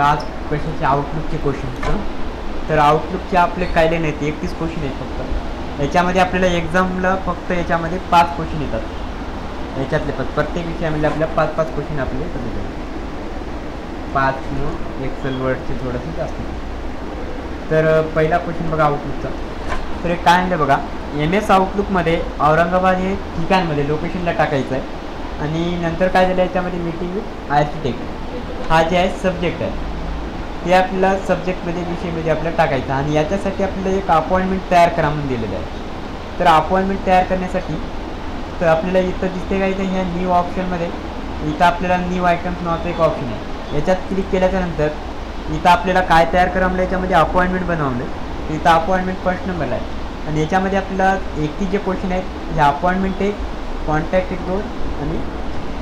बघा आज कशाचे आउटलुकचे क्वेश्चन. तर आउटलुकचे आपले काय नाही, 31 क्वेश्चन आहेत फक्त. याच्यामध्ये आपल्याला एक्झामला फक्त याच्यामध्ये 5 क्वेश्चन येतात. याच्यातले प्रत्येक विषयामध्ये आपल्याला 5-5 क्वेश्चन आपले येतात. 5 एक्सेल वर्डचे थोडंसं जास्त. तर पहिला क्वेश्चन बघा आउटलुकचा. तर हे काय म्हणलं बघा, MS आउटलुकमध्ये औरंगाबाद हे ठिकाणमध्ये लोकेशनला टाकायचं आहे. आणि नंतर काय झालं याच्यामध्ये मीटिंग विथ आर्किटेक्ट हा जे आहे सब्जेक्ट आहे ते आपल्याला सब्जेक्टमध्ये विषयमध्ये आपल्याला टाकायचं. आणि याच्यासाठी आपल्याला एक अपॉइंटमेंट तयार करा म्हणून दिलेलं आहे. तर अपॉइंटमेंट तयार करण्यासाठी तर आपल्याला इथं दिसते का, इथं ह्या न्यू ऑप्शनमध्ये इथं आपल्याला न्यू आयटम्स नावाचं एक ऑप्शन आहे. याच्यात क्लिक केल्याच्यानंतर इथं आपल्याला काय तयार करा म्हणलं, याच्यामध्ये अपॉइंटमेंट बनवलं. तर इथं अपॉइंटमेंट फर्स्ट नंबरला आहे. आणि याच्यामध्ये आपल्याला 31 जे क्वेश्चन आहेत हे अपॉइंटमेंट एक, कॉन्टॅक्ट एक 2 आणि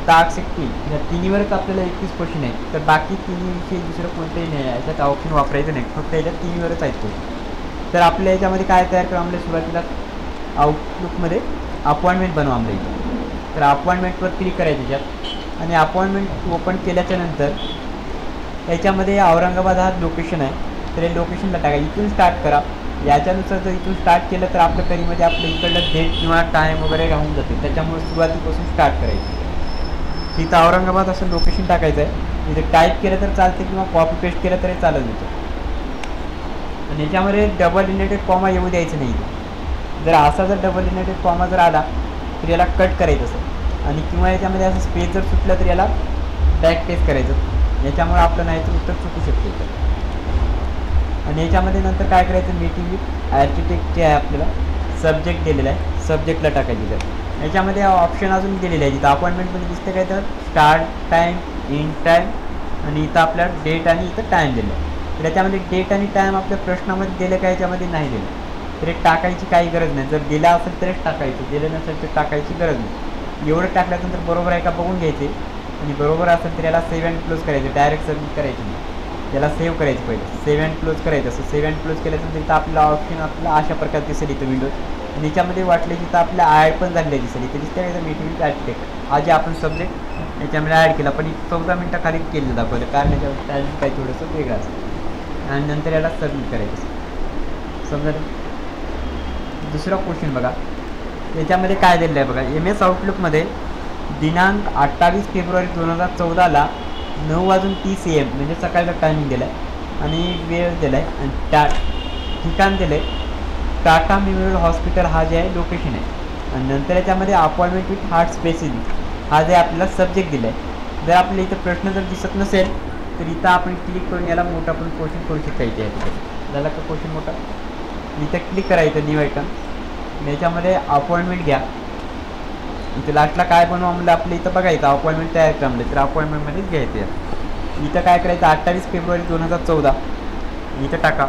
टास्क एक 3 या तिन्हीवरच आपल्याला 31 क्वेश्चन आहेत. तर बाकी तिन्ही विषयी दुसरं कोणतंही नाही आहे, याच्यात ऑप्शन वापरायचं नाही, फक्त याच्यात तिन्हीवरच आहेत क्वेश्चन. तर आपल्या याच्यामध्ये काय तयार करा म्हणलं, सुरुवातीला आउटलुकमध्ये अपॉइंटमेंट बनवा म्हणलं इथं. तर अपॉइंटमेंटवर क्लिक करायचं याच्यात. आणि अपॉइंटमेंट ओपन केल्याच्यानंतर याच्यामध्ये औरंगाबाद हा लोकेशन आहे. तर हे लोकेशनला टाका, इथून स्टार्ट करा. याच्यानुसार जर इथून स्टार्ट केलं तर आपल्या कधीमध्ये आपलं इकडलं डेट किंवा टाईम वगैरे राहून जाते. त्याच्यामुळे सुरुवातीपासून स्टार्ट करायचं. तिथं औरंगाबाद असं लोकेशन टाकायचं आहे. इथे टाईप केलं तर चालते किंवा कॉपी पेस्ट केलं तरी चालेल तिथं. आणि याच्यामध्ये डबल इनवर्टेड कॉमा येऊ द्यायचं नाही. जर असा जर डबल इनवर्टेड कॉमा जर आला तर याला कट करायचं असं. आणि किंवा याच्यामध्ये असं स्पेस जर सुटलं तर याला बॅक टेस्ट करायचं. याच्यामुळे आपलं नाही तर उत्तर चुकू शकते. आणि याच्यामध्ये नंतर काय करायचं, मीटिंग विथ आर्किटेक्ट जे आहे आपल्याला सब्जेक्ट दिलेला आहे, सब्जेक्टला टाकायचं. तर याच्यामध्ये ऑप्शन अजून दिलेले आहे. जिथं अपॉइंटमेंटमध्ये दिसतं काय, तर स्टार्ट टाईम, एंड टाईम आणि इथं आपल्याला डेट आणि इथं टाईम दिलं आहे. तर याच्यामध्ये डेट आणि टाईम आपल्या प्रश्नामध्ये दिलं का, याच्यामध्ये नाही दिलं तर एक टाकायची काही गरज नाही. जर दिला असेल तरच टाकायचं, दिलं नसेल तर टाकायची गरज नाही. एवढं टाकल्यानंतर बरोबर आहे का बघून घ्यायचे. आणि बरोबर असेल तर याला सेव्ह अँड क्लोज करायचं, डायरेक्ट सबमिट करायचं नाही. याला सेव्ह करायचं पहिले, सेव्ह अँड क्लोज करायचं. असं सेव्ह अँड क्लोज केल्यानंतर इथं आपला ऑप्शन आपल्याला अशा प्रकारे दिसेल इथं विंडोज. आणि याच्यामध्ये वाटलं की इथं आपल्या ॲड पण झालेलं दिसेल. इथे दिसते का, मीटिंग विथ आर्किटेक्ट हा जे आपण सब्जेक्ट याच्यामध्ये ॲड केला, पण 14 मिनटं खाली केलं दाखवलं, कारण याच्यावर टाईम काही थोडंसं वेगळं असतं. आणि नंतर याला सबमिट करायचं. समजा दुसरा क्वेश्चन बघा, याच्यामध्ये काय दिलेलं आहे बघा, MS आउटलुकमध्ये दिनांक 28 फेब्रुवारी 2014ला 9:30 AM म्हणजे सकाळचा टायमिंग दिला आहे. आणि वेळ दिला आहे. आणि ठिकाण दिलं आहे टाटा मेमोरियल हॉस्पिटल हा जे आहे लोकेशन आहे. आणि नंतर याच्यामध्ये अपॉइंटमेंट विथ हार्ट स्पेसिफिक हा जे आपल्याला सब्जेक्ट दिला आहे. जर आपल्या इथं प्रश्न जर दिसत नसेल तर इथं आपण क्लिक करून याला मोठा पण क्वेश्चन करू शकता. इथे या ठिकाणी झाला का क्वेश्चन मोठा, इथं क्लिक करायचं न्यू आयकॉन. याच्यामध्ये अपॉइंटमेंट घ्या. इथं लास्टला काय बनवा म्हणलं, आपलं इथं बघायचं अपॉइंटमेंट तयार करा म्हणलं, तर अपॉइंटमेंटमध्येच घ्यायचं. इथं काय करायचं, 28 फेब्रुवारी 2014 इथं टाका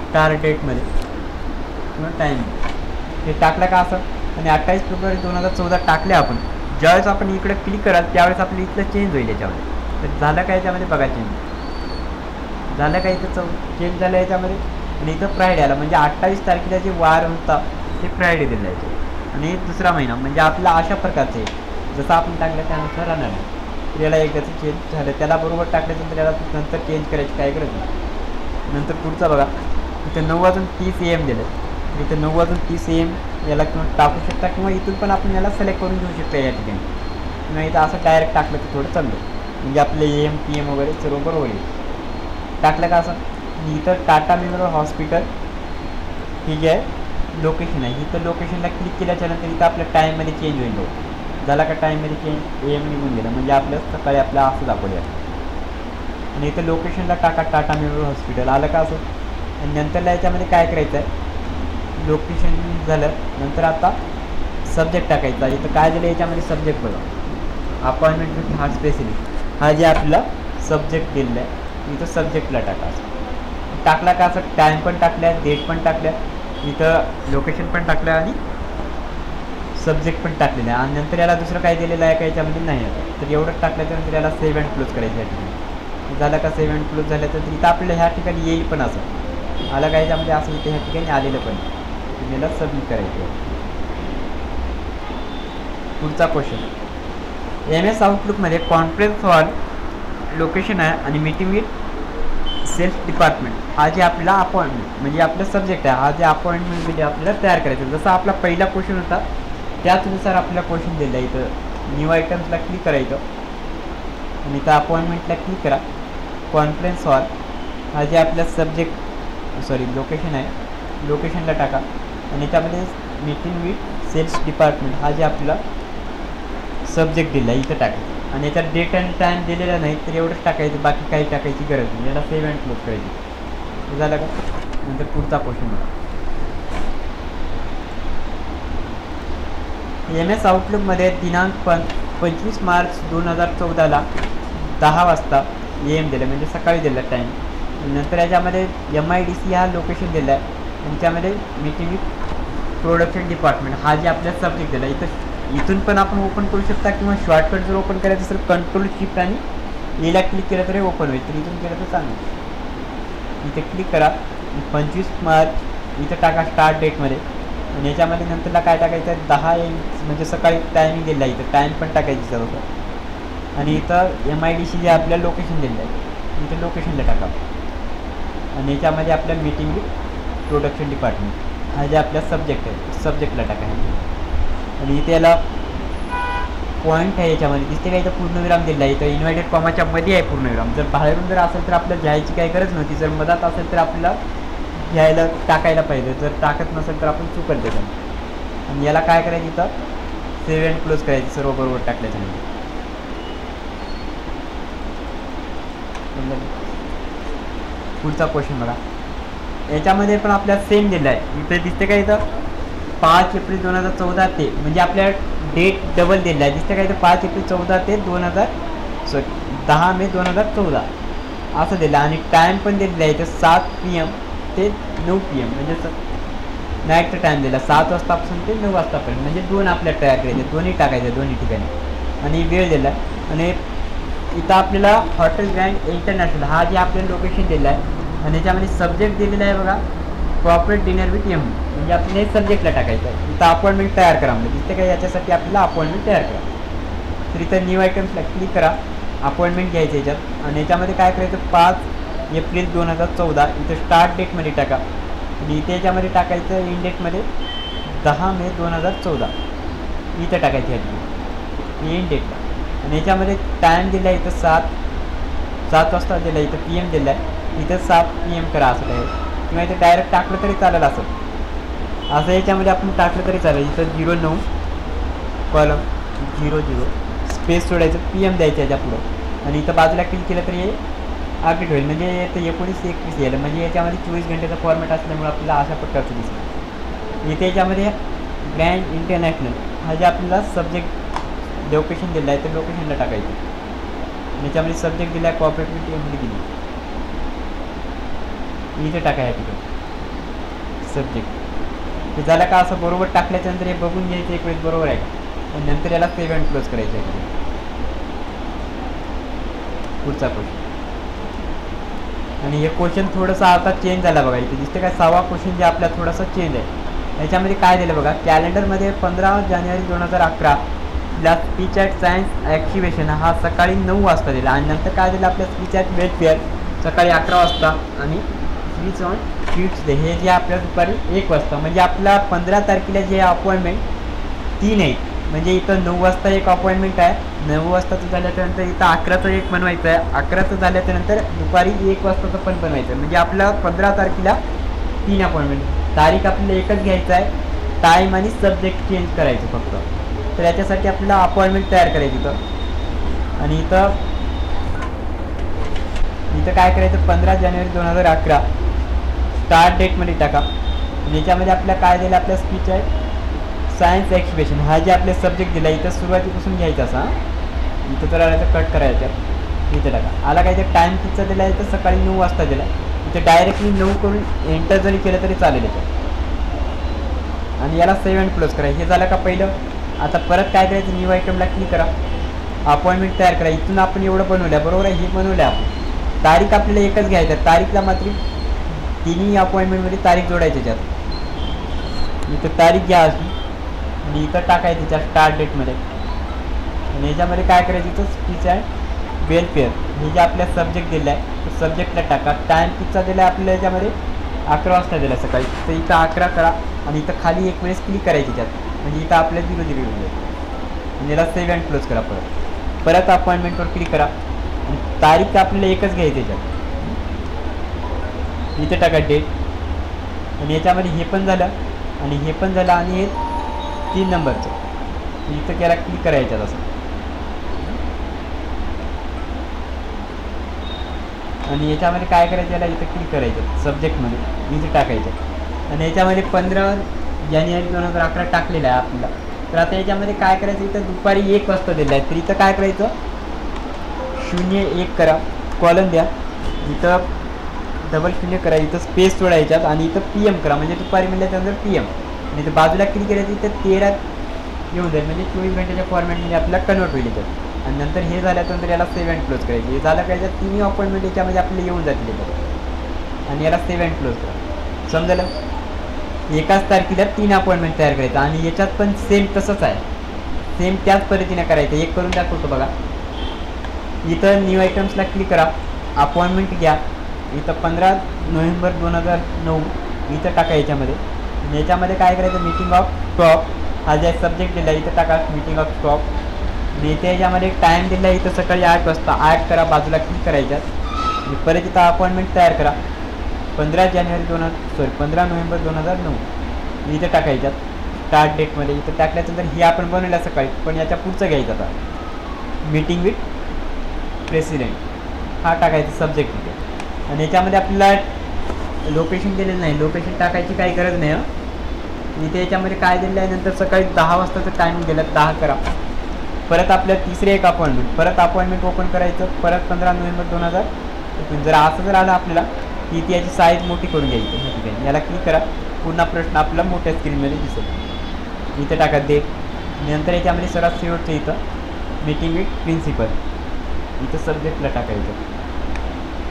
स्टार डेटमध्ये किंवा टाईम हे टाकलं का असं. आणि 28 फेब्रुवारी 2014 टाकले आपण. ज्यावेळेस आपण इकडे क्लिक कराल त्यावेळेस आपलं इथलं चेंज होईल याच्यामध्ये. तर झालं का याच्यामध्ये बघा, चेंज झालं का, इथं चेंज झालं याच्यामध्ये. आणि इथं फ्रायडे आला म्हणजे 28 तारखेला जे वार होता ते फ्रायडे दिलं आहे. आणि दुसरा महिना म्हणजे आपला अशा प्रकारचं आहे, जसं आपण टाकलं त्यानुसार राहणार आहे. तर याला एकदाचं चेंज झालं, त्याला बरोबर टाकल्यानंतर याला नंतर चेंज करायची काय गरज नाही. नंतर पुढचा बघा, इथं 9:30 AM दिलं. इथं 9:30 AM याला किंवा टाकू शकता किंवा इथून पण आपण याला सिलेक्ट करून घेऊ शकता या ठिकाणी. किंवा इथं असं डायरेक्ट टाकलं तर थोडं चाललं, म्हणजे आपले AM PM वगैरे सर्व बरोबर येईल. टाकलं का असं. इथं टाटा मेमोरियल हॉस्पिटल ही जे आहे लोकेशन आहे, इथं लोकेशनला क्लिक केल्याच्यानंतर इथं आपल्या टाईममध्ये चेंज होईल. झाला का टाईममध्ये चेंज, AM निघून गेला म्हणजे आपल्या सकाळी आपल्या असं दाखवलं. आणि इथं लोकेशनला टाका टाटा मेमोरियल हॉस्पिटल आलं का असं. आणि नंतरला याच्यामध्ये काय करायचं आहे, लोकेशन झालं नंतर आता सब्जेक्ट टाकायचा. इथं काय दिलं याच्यामध्ये सब्जेक्ट बघा, अपॉइंटमेंट विथ हार्ट स्पेसिफिक हा जे आपला सब्जेक्ट दिलेला आहे इथं सब्जेक्टला टाका. असं टाकला का असं टाईम पण टाकल्या, डेट पण टाकल्या, इथं लोकेशन पण टाकलं आणि सब्जेक्ट पण टाकलेलं आहे. आणि नंतर याला दुसरं काय दिलेलं आहे का याच्यामध्ये नाही आता. तर एवढंच टाकल्याच्यानंतर याला सेव्ह अँड क्लोज करायचं या ठिकाणी. झालं का सेव्ह अँड क्लोज झालं तर इथं आपलं ह्या ठिकाणी येईल पण असं आलं का याच्यामध्ये, असं इथे ह्या ठिकाणी आलेलं पण तुम्ही याला सबमिट करायचं. पुढचा क्वेश्चन, MS आउटलुकमध्ये कॉन्फरन्स हॉल लोकेशन आहे आणि मीटिंग विथ सेल्स डिपार्टमेंट हा जे आपल्याला अपॉइंटमेंट म्हणजे आपलं सब्जेक्ट आहे, हा जे अपॉइंटमेंट म्हणजे आपल्याला तयार करायचं. जसा आपला पहिला क्वेश्चन होता त्याचनुसार आपल्याला क्वेश्चन दिला. इथं न्यू आयटम्सला क्लिक करायचं आणि इथं अपॉइंटमेंटला क्लिक करा. कॉन्फरन्स हॉल हा जे आपल्या लोकेशन आहे, लोकेशनला टाका आणि त्यामध्ये मीटिंग विथ सेल्स डिपार्टमेंट हा जे आपला सब्जेक्ट दिला इथं टाकायचं आणि याच्यात डेट अँड टाईम दिलेला नाही तर एवढंच टाकायचं, बाकी काही टाकायची गरज नाही. याला सेव्ह अँड क्लोज करायची. झालं का? नंतर पुढचा क्वेश्चन MS आउटलुकमध्ये दिनांक 25 मार्च 2014 10 वाजता AM दिलं म्हणजे सकाळी दिलं टाईम. नंतर याच्यामध्ये MIDC हा लोकेशन दिलं आहे आणि त्यामध्ये मीटिंग विथ प्रोडक्शन डिपार्टमेंट हा जे आपल्याला सब्जेक्ट दिला. इथून पण आपण ओपन करू शकता किंवा शॉर्टकट जर ओपन करायचं असेल कंट्रोल शिफ्ट आणि एला क्लिक केलं तरी ओपन होईल. तर इथून केलं तर चांगलं. इथे क्लिक करा. 25 मार्च इथं टाका स्टार्ट डेटमध्ये आणि याच्यामध्ये नंतरला काय टाकायचं आहे 10 AM म्हणजे सकाळी टायमिंग दिला आहे. इथं टाईम पण टाकायची सर्व आणि इथं MIDC जे आपल्याला लोकेशन दिलं आहे इथं लोकेशनला टाका आणि याच्यामध्ये आपल्या मीटिंग विथ प्रोडक्शन डिपार्टमेंट हा जे आपला सब्जेक्ट आहे सब्जेक्टला टाकायचं आणि इथे याला पॉईंट आहे याच्यामध्ये दिसते का? इथं पूर्णविराम दिला आहे. इथं इन्व्हर्टेड कॉमाच्या मध्ये आहे पूर्णविराम. जर बाहेरून जर असेल तर आपल्याला घ्यायची काही गरज नव्हती. जर मधात असेल तर आपल्याला घ्यायला टाकायला पाहिजे. जर टाकत नसेल तर आपण चुकल त्याच्यामध्ये. आणि याला काय करायचं इथं सेव्ह अँड क्लोज करायचं सर्व बरोबर टाकल्याच्यानंतर. पुढचा क्वेश्चन बघा. याच्यामध्ये पण आपल्याला सेम दिला आहे. इथं दिसते का? इथं 5 एप्रिल 2014 ते म्हणजे आपल्या डेट डबल दिला आहे. दिसते का? इथं 5 एप्रिल 14 ते 10 मे 2014 असं दिलं आणि टाईम पण दिलेला आहे. इथं 7 PM ते 9 PM म्हणजे नाईटचा टाईम दिला 7 वाजतापासून ते 9 वाजतापर्यंत म्हणजे 2 आपल्याला तयार करायचे, दोन्ही टाकायचे दोन्ही ठिकाणी आणि वेळ दिला आणि इथं आपल्याला हॉटेल ग्रँड इंटरनॅशनल हा जे आपल्याला लोकेशन दिलं आहे आणि याच्यामध्ये सब्जेक्ट दिलेला आहे बघा कॉर्पोरेट डिनर विथ एम म्हणजे आपल्याला हे सब्जेक्टला टाकायचं आहे. इथं अपॉइंटमेंट तयार करा म्हणजे दिसते का? याच्यासाठी आपल्याला अपॉइंटमेंट तयार करा. तर इथं न्यू आयटम्सला क्लिक करा, अपॉइंटमेंट घ्यायचं याच्यात आणि याच्यामध्ये काय करायचं 5 एप्रिल 2014 इथं स्टार्ट डेटमध्ये टाका आणि इथे याच्यामध्ये टाकायचं एंड डेटमध्ये 10 मे 2014 इथं टाकायची आहे एंड डेटला आणि याच्यामध्ये टाईम दिला आहे इथं 7 वाजता दिला आहे. इथं PM दिला आहे. इथं 7 PM करा असं काय किंवा इथं डायरेक्ट टाकलं तरी चालेल असं याच्यामध्ये आपण टाकलं तरी चालेल. इथं 09 कॉलम 00 स्पेस सोडायचं PM द्यायचं याच्या पुढं आणि इथं बाजूला क्लिक केलं तरी हे अपडेट होईल म्हणजे इथं 19-21 यायला म्हणजे याच्यामध्ये 24 घंटेचा फॉर्मॅट असल्यामुळे आपल्याला अशा प्रकारचं दिसतं. इथे याच्यामध्ये ग्रँड इंटरनॅशनल हा जे आपल्याला सब्जेक्ट लोकेशन दिलं आहे ते लोकेशनला टाकायचं. याच्यामध्ये सब्जेक्ट दिला आहे कॉर्पोरेट एमडी दिली इथे टाकायचं तिकडे सब्जेक्ट. ते झालं का? असं बरोबर टाकल्याच्यानंतर हे बघून घ्यायचं एक वेळेस बरोबर आहे का आणि नंतर याला सेव्ह अँड क्लोज करायचं आहे. पुढचा क्वेश्चन आणि हे क्वेश्चन थोडंसं आता चेंज झाला बघा. इथे दिसते काय 6वा क्वेश्चन जे आपल्याला थोडासा चेंज आहे. याच्यामध्ये काय दिलं बघा कॅलेंडरमध्ये 15 जानेवारी 2011 ला स्पीच ॲट सायन्स ॲक्टिवेशन हा सकाळी 9 वाजता दिला आणि नंतर काय दिलं आपल्या स्पीच ॲट वेलफेअर सकाळी 11 वाजता आणि स्पीच ऑन किड्स डे हे जे आपल्याला दुपारी 1 वाजता म्हणजे आपला 15 तारखेला जे अपॉइंटमेंट 3 आहे म्हणजे इथं 9 वाजता एक अपॉइंटमेंट आहे. 9 वाजताचं झाल्याच्यानंतर इथं 11चं एक बनवायचं आहे. 11चं झाल्याच्यानंतर दुपारी 1 वाजताचं पण बनवायचं आहे म्हणजे आपल्याला 15 तारखेला 3 अपॉइंटमेंट. तारीख आपल्याला एकच घ्यायचं आहे, टाईम आणि सब्जेक्ट चेंज करायचं फक्त. तर याच्यासाठी आपल्याला अपॉइंटमेंट तयार करायची इथं आणि इथं काय करायचं 15 जानेवारी 2011 स्टार्ट डेटमध्ये टाका आणि याच्यामध्ये आपल्याला काय दिलं आपल्या स्पीच आहे सायन्स एक्झिबिशन हा जे आपले सब्जेक्ट दिला इथं सुरुवातीपासून घ्यायचा असा इथं तर आला तर कट करायचं इथं टाका. आला काय तर टाईम कितीचा दिला आहे तर सकाळी 9 वाजता दिला इथं डायरेक्टली 9 करून एंटर जरी केलं तरी चालेल याच्यात आणि याला सेव्ह अँड क्लोज करा. हे झालं का पहिलं. आता परत काय करायचं न्यू आयटमला क्लिक करा, अपॉइंटमेंट तयार करा. इथून आपण एवढं बनवलं बरोबर आहे. हे बनवलं आपण तारीख आपल्याला एकच घ्यायचं तारीखला मात्र तिन्ही अपॉइंटमेंटमध्ये तारीख जोडायची त्याच्यात. इथं तारीख घ्या अशी आणि इथं टाकायचं त्याच्या स्टार्ट डेटमध्ये आणि याच्यामध्ये काय करायचं इथं स्पीच आहे वेलफेअर हे जे आपल्या सब्जेक्ट दिलं आहे तो सब्जेक्टला टाका. टाईम कितीचा दिला आहे आपल्याला याच्यामध्ये 11 वाजता दिला सकाळी. तर इथं 11 करा आणि इथं खाली एक वेळेस क्लिक करायची त्यात, म्हणजे इथं आपल्या 0 दिली होईल. म्हणजे याला सेव्ह अँड क्लोज करा. परत अपॉइंटमेंटवर क्लिक करा आणि तारीख आपल्याला एकच घ्यायची याच्यात. इथे टाका डेट आणि याच्यामध्ये हे पण झालं आणि हे पण झालं आणि हे 3 नंबरचं इथं त्याला क्लिक करायच्यात असं. आणि याच्यामध्ये काय करायचं, याला इथं क्लिक करायचं सब्जेक्टमध्ये इथे टाकायचं आणि याच्यामध्ये 15 जानेवारी 2011 टाकलेलं आहे आपल्याला. तर आता याच्यामध्ये काय करायचं, इथं दुपारी 1 वाजता दिलं आहे तर इथं काय करायचं 01 करा, कॉलन द्या, इथं $00 करा, इथं स्पेस सोडायच्यात आणि इथं PM करा म्हणजे दुपारी म्हटल्याच्यानंतर PM आणि इथं बाजूला क्लिक करायचं, इथं 13 येऊन जाईल म्हणजे 24 घंट्याच्या फॉर्मॅटमध्ये आपल्याला कन्वर्ट होईल याच्यात. आणि नंतर हे झाल्यानंतर याला सेव्ह अँड क्लोज करायचं. हे झालं का याच्यात 3 अपॉइंटमेंट याच्यामध्ये आपल्याला येऊन जातील याच्यात आणि याला सेव्ह अँड क्लोज करा. समजलं, एकाच तारखेला 3 अपॉइंटमेंट तयार करायचं आणि याच्यात पण सेम तसंच आहे, सेम त्याच पद्धतीने करायचं. एक करून दाखवतो बघा. इथं न्यू आयटम्सला क्लिक करा, अपॉइंटमेंट घ्या, इथं 15 नोव्हेंबर 2009 इथं टाका याच्यामध्ये. आणि याच्यामध्ये काय करायचं, मीटिंग ऑफ स्टॉक हा जे सब्जेक्ट दिला इथं टाका मीटिंग ऑफ स्टॉक. आणि इथे याच्यामध्ये टाईम दिला इथं सकाळी 8 वाजता 8 करा, बाजूला क्लिक करायच्यात आणि परत इथं अपॉइंटमेंट तयार करा 15 नोव्हेंबर 2009 इथं टाकायच्यात स्टार्ट डेटमध्ये. इथं टाकल्यानंतर हे आपण बनवलं सकाळी, पण याच्या पुढचं घ्यायचं आता मीटिंग विथ प्रेसिडेंट हा टाकायचा सब्जेक्ट इथे. आणि याच्यामध्ये आपल्याला लोकेशन दिलेलं नाही, लोकेशन टाकायची काही गरज नाही. इथे याच्यामध्ये काय दिलेलं आहे, नंतर सकाळी 10 वाजताचं टायमिंग दिलं 10 करा. परत आपल्या तिसरे एक अपॉइंटमेंट, परत अपॉइंटमेंट ओपन करायचं, परत 15 नोव्हेंबर 2000. जर असं जर आलं आपल्याला की ती याची साईज मोठी करून घ्यायची ठीक याला क्लिक करा, पुन्हा प्रश्न आपला मोठ्या स्क्रीनमध्ये दिसेल. इथं टाका डेट, नंतर याच्यामध्ये सर्वात शेवटचं इथं मीटिंग विथ प्रिन्सिपल इथं सब्जेक्टला टाकायचं.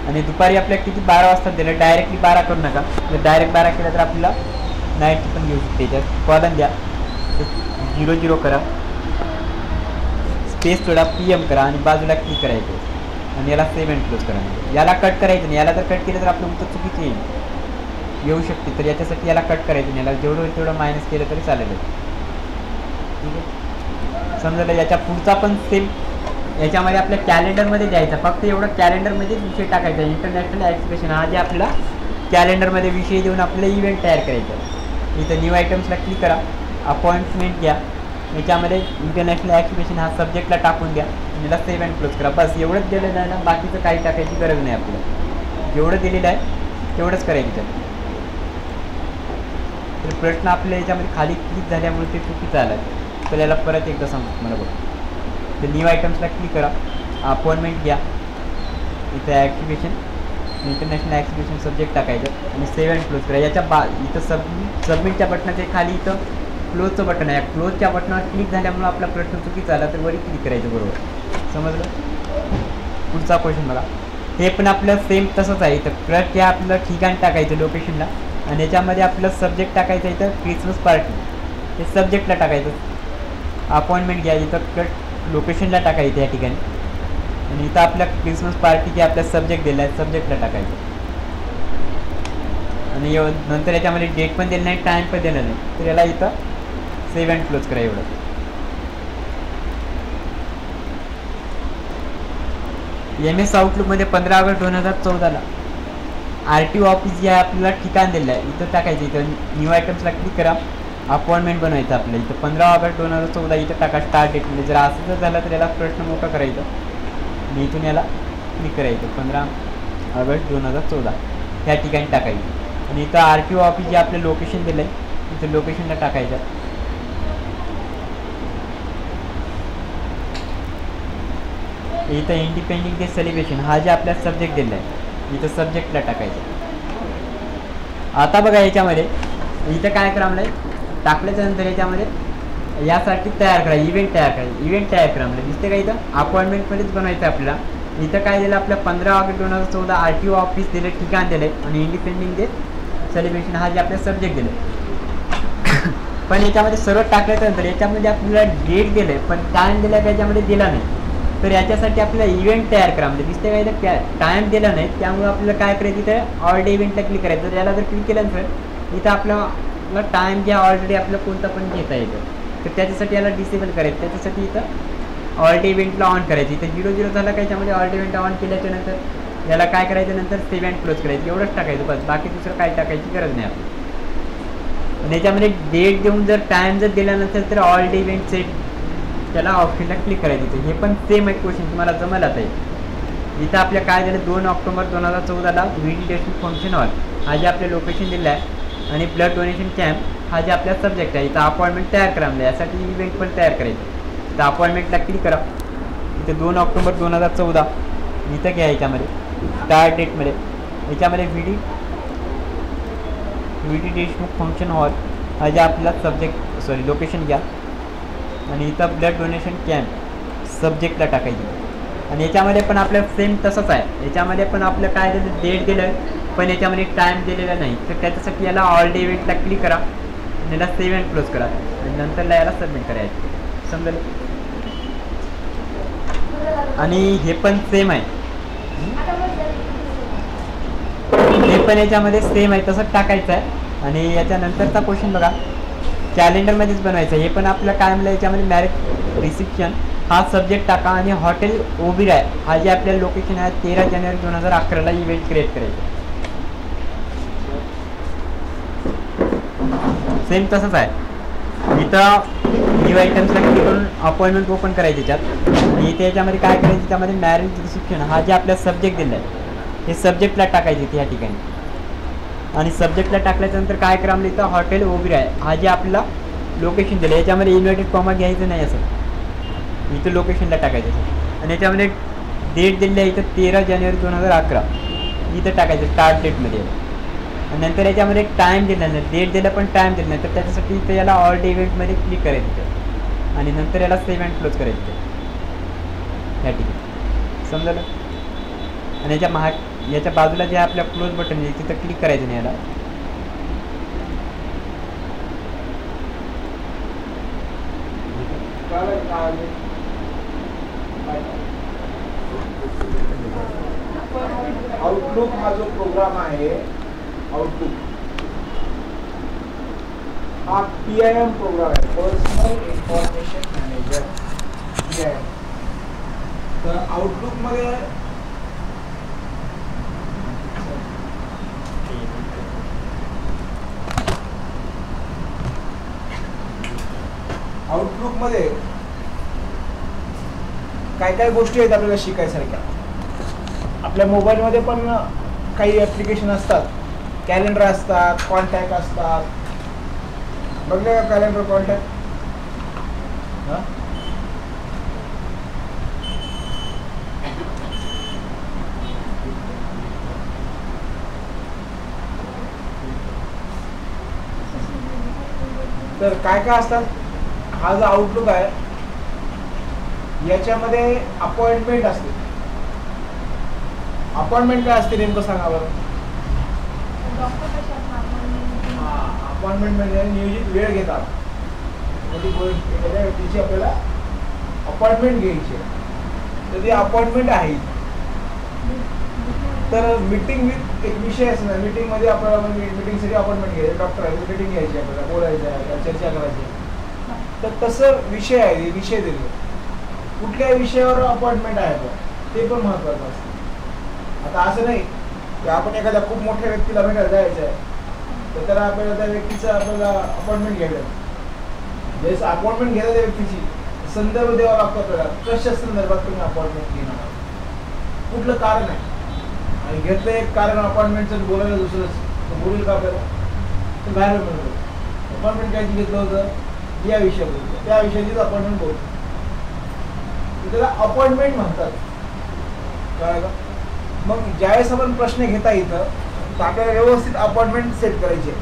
आणि दुपारी आपल्याला किती 12 वाजता दिलं, डायरेक्टली 12 करू नका. जर डायरेक्ट 12 केलं तर आपल्याला नाईट पण घेऊ शकते. याच्यात कॉलन द्या, 00 करा, स्पेस थोडा PM करा आणि बाजूला क्लिक करायचं आणि याला सेव्ह अँड क्लोज करा. याला कट करायचं नाही, याला जर कट केलं तर आपलं उत्तर चुकीचं येऊ शकते. तर याच्यासाठी याला कट करायचं नाही, याला जेवढं होईल तेवढं मायनस केलं तरी चालेल. ठीक आहे, समजलं. याच्या पुढचा पण सेम याच्यामध्ये आपल्या कॅलेंडरमध्ये द्यायचा, फक्त एवढं कॅलेंडरमध्ये विषय टाकायचा इंटरनॅशनल एक्झिबिशन हा जे आपला कॅलेंडरमध्ये विषय देऊन आपल्याला इव्हेंट तयार करायचा. इथं न्यू आयटम्सला क्लिक करा, अपॉइंटमेंट घ्या, याच्यामध्ये इंटरनॅशनल एक्झिबिशन हा सब्जेक्टला टाकून द्या आणि याला सेव्ह अँड क्लोज करा. बस एवढंच दिलेलं आहे ना, बाकीचं काही टाकायची गरज नाही आपल्याला. जेवढं दिलेलं आहे तेवढंच करायचं त्यात. तर प्रश्न आपल्या याच्यामध्ये खाली क्लिक झाल्यामुळे ते चुकीचं आलं आहे. तर याला परत एकदा सांगतो मला बघा. तर न्यू आयटम्सला क्लिक करा, अपॉइंटमेंट घ्या, इथं ॲक्टिवेशन इंटरनॅशनल ॲक्टिवेशन सब्जेक्ट टाकायचं आणि सेव्ह अँड क्लोज करा. याच्या इथं सबमिटच्या बटनाच्या खाली इथं क्लोजचं बटन आहे, क्लोजच्या बटनावर क्लिक झाल्यामुळे आपला प्रश्न चुकीचा आला तर वरी क्लिक करायचं. बरोबर समजलं. पुढचा क्वेश्चन बघा. हे पण आपलं सेम तसंच आहे. इथं कट या आपलं ठिकाण टाकायचं लोकेशनला आणि याच्यामध्ये आपलं सब्जेक्ट टाकायचं इथं क्रिसमस पार्टी हे सब्जेक्टला टाकायचं. अपॉइंटमेंट घ्या, इथं कट लोकेशनला टाकायचं या ठिकाणी आणि इथं आपल्या क्रिसमस पार्टीचे आपल्या सब्जेक्ट दिला आहे सब्जेक्टला टाकायचं. आणि नंतर याच्यामध्ये डेट पण दिलं नाही, टाईम पण दिलं नाही, तर याला इथं सेव्ह अँड क्लोज करा. एवढं MS आउटलुकमध्ये 15 ऑगस्ट 2014ला RTO ऑफिस जे आहे आपल्याला ठिकाण दिलं आहे इथं टाकायचं. इथं न्यू आयटम्सला क्लिक करा, अपॉइंटमेंट बनवायचं आपल्याला. इथं 15 ऑगस्ट 2014 इथं टाका स्टार्ट डेटमध्ये. जर असं जर झालं तर याला प्रश्न मोठा करायचा आणि इथून याला क्लिक करायचं 15 ऑगस्ट 2014 ह्या ठिकाणी टाकायचं. आणि इथं RTO ऑफिस जे आपलं लोकेशन दिलं आहे इथं लोकेशनला टाकायचं. इथं इंडिपेंडेंट डे सेलिब्रेशन हा जे आपल्या सब्जेक्ट दिला आहे इथं सब्जेक्टला टाकायचं. आता बघा याच्यामध्ये इथं काय करा म्हणजे टाकल्याच्या नंतर याच्यामध्ये यासाठी तयार करा, इव्हेंट तयार करा. इव्हेंट तयार करा म्हणजे दिसते का इथं अपॉइंटमेंटमध्येच बनवायचं आपल्याला. इथं काय दिलं आपल्या 15 ऑगस्ट 2014 RTO ऑफिस दिलं, ठिकाण दिलं आहे आणि इंडिपेंडेंट डे सेलिब्रेशन हा जे आपल्या सब्जेक्ट दिलं. पण याच्यामध्ये सर्व टाकल्याच्या नंतर याच्यामध्ये आपल्याला डेट दिलं आहे पण टाईम दिला का याच्यामध्ये दिला नाही. तर याच्यासाठी आपल्याला इव्हेंट तयार करा, म्हणजे दिसते काय तर टाईम दिला नाही, त्यामुळे आपल्याला काय करायचं इथं ऑल डे इव्हेंटला क्लिक करायचं. तर याला जर क्लिक केलं ना सर, इथं आपल्याला टाईम जे ऑलरेडी आपल्याला कोणता पण घेता येतं, तर त्याच्यासाठी याला डिसेबल करायचं. त्याच्यासाठी इथं ऑल डे इव्हेंटला ऑन करायचं. इथं 0 झालं काय, त्यामध्ये ऑल डे इव्हेंट ऑन केल्याच्या नंतर याला काय करायचं, नंतर सेव्ह अँड क्लोज करायचं. एवढंच टाकायचं बस, बाकी दुसरं काय टाकायची गरज नाही आपल्याला. आणि याच्यामध्ये डेट देऊन जर टाईम जर दिला नसेल तर ऑल डे इव्हेंट सेट त्याला ऑप्शनला क्लिक करायचं. हे पण सेम एक क्वेश्चन तुम्हाला जमेल आता. इथं आपल्या काय झालं, 2 ऑक्टोबर 2014ला VD टेस्टिंग फंक्शन हॉल हा जे आपल्या लोकेशन दिलं आहे, आणि ब्लड डोनेशन कॅम्प हा जे आपला सब्जेक्ट आहे. इथं अपॉइंटमेंट तयार करा, म्हणजे यासाठी इव्हेंट पण तयार करायचं. तर अपॉइंटमेंटला क्लिक करा. इथे 2 ऑक्टोबर 2014 इथं घ्या. याच्यामध्ये स्टार्ट डेटमध्ये याच्यामध्ये VD देशमुख फंक्शन हॉल हा जे आपला सब्जेक्ट लोकेशन घ्या, आणि इथं ब्लड डोनेशन कॅम्प सब्जेक्टला टाकायची. आणि याच्यामध्ये पण आपलं सेम तसंच आहे. याच्यामध्ये पण आपलं काय दिलं, डेट दिलं आहे, पण याच्यामध्ये टाईम दिलेला नाही. तर त्याच्यासाठी याला ऑल डे इव्हेंटला क्लिक करा, आणि याला सेव्ह अँड क्लोज करा, आणि नंतरला याला सबमिट करायचं. समजेल. आणि हे पण सेम आहे, हे पण याच्यामध्ये सेम आहे, तसंच टाकायचं आहे. आणि याच्यानंतरचा क्वेश्चन बघा, कॅलेंडरमध्येच बनवायचं. हे पण आपलं काय म्हणलं, याच्यामध्ये मॅरेज रिसेप्शन हा सब्जेक्ट टाका, आणि हॉटेल ओबिराय हा जे आपल्या लोकेशन आहे 13 जानेवारी 2011ला इव्हेंट क्रिएट करायचं. सेम तसंच आहे. इथं न्यू आयटम्सला क्लिक करून अपॉइंटमेंट ओपन करायची त्याच्यात, आणि इथे याच्यामध्ये काय करायचं, त्यामध्ये मॅरेज रिसेप्शन हा जे आपल्या सब्जेक्ट दिला आहे हे सब्जेक्टला टाकायचे इथे या ठिकाणी. आणि सब्जेक्टला टाकल्याच्यानंतर काय करा, म्हणजे इथं हॉटेल ओबिराय हा जे आपला लोकेशन दिलं, याच्यामध्ये इन्व्हर्टेड कॉमा घ्यायचं नाही, असं इथं लोकेशनला टाकायचं. आणि याच्यामध्ये डेट दिली आहे इथं 13 जानेवारी 2011 इथं टाकायचं स्टार्ट डेटमध्ये. आणि नंतर याच्यामध्ये टाईम दिला नाही, डेट दिला पण टाईम दिला नाही, तर त्याच्यासाठी इथं याला ऑल डे इव्हेंटमध्ये क्लिक करायचं, आणि नंतर याला सेव्ह अँड क्लोज करायचं या ठिकाणी. समजलं. आणि याच्या बाजूला जे आपल्या क्लोज बटन आहे तिथं क्लिक करायचं नाही याला. आउटलुक हा जो प्रोग्राम आहे, आउटलुक हा PIM प्रोग्राम आहे, पर्सनल इन्फॉर्मेशन मॅनेजर PIM. तर आउटलुक मध्ये काय काय गोष्टी आहेत आपल्याला शिकायसारख्या. आपल्या मोबाईलमध्ये पण काही ॲप्लिकेशन असतात, कॅलेंडर असतात, कॉन्टॅक्ट असतात. बघले का कॅलेंडर, कॉन्टॅक्ट? तर काय काय असतात. हा जो आउटलुक आहे याच्यामध्ये अपॉइंटमेंट असते. अपॉइंटमेंट काय असते नेमकं सांगा बरं. अपॉइंटमेंट म्हणजे नियोजित वेळ घेतात, एखाद्या व्यक्तीची आपल्याला अपॉइंटमेंट घ्यायची आहे, तर ती अपॉइंटमेंट आहे. तर मीटिंग विथ एक विषय असणार, मीटिंगमध्ये आपल्याला मीटिंगसाठी अपॉइंटमेंट घ्यायची, डॉक्टर आहे मीटिंग घ्यायची, आपल्याला बोलायचं आहे, चर्चा करायची. तर तसं विषय आहे, विषय दिले कुठल्या विषयावर अपॉइंटमेंट आहे ते पण महत्त्वाचं असतं. आता असं नाही की आपण एखाद्या खूप मोठ्या व्यक्तीला भेटायला जायचं आहे, तर त्याला आपल्याला त्या व्यक्तीचं आपल्याला अपॉइंटमेंट घ्यायला, जसं अपॉइंटमेंट घ्यायला त्या व्यक्तीची संदर्भ द्यावा लागतो आपल्याला, कशा संदर्भात तुम्ही अपॉइंटमेंट घेणार, कुठलं कारण आहे. आणि घेतलं एक कारण अपॉइंटमेंटचं, बोलायला दुसरंच, तर बोलेल का आपल्याला, तर बाहेर म्हणतो अपॉइंटमेंट कायची घेतलं होतं, या विषयाबद्दल, त्या विषयाचीच अपॉइंटमेंट बोलतो, त्याला अपॉइंटमेंट म्हणतात. कळलं का? मग ज्यावेळेस आपण प्रश्न घेता येतं तर आपल्याला व्यवस्थित अपॉइंटमेंट सेट करायची आहे.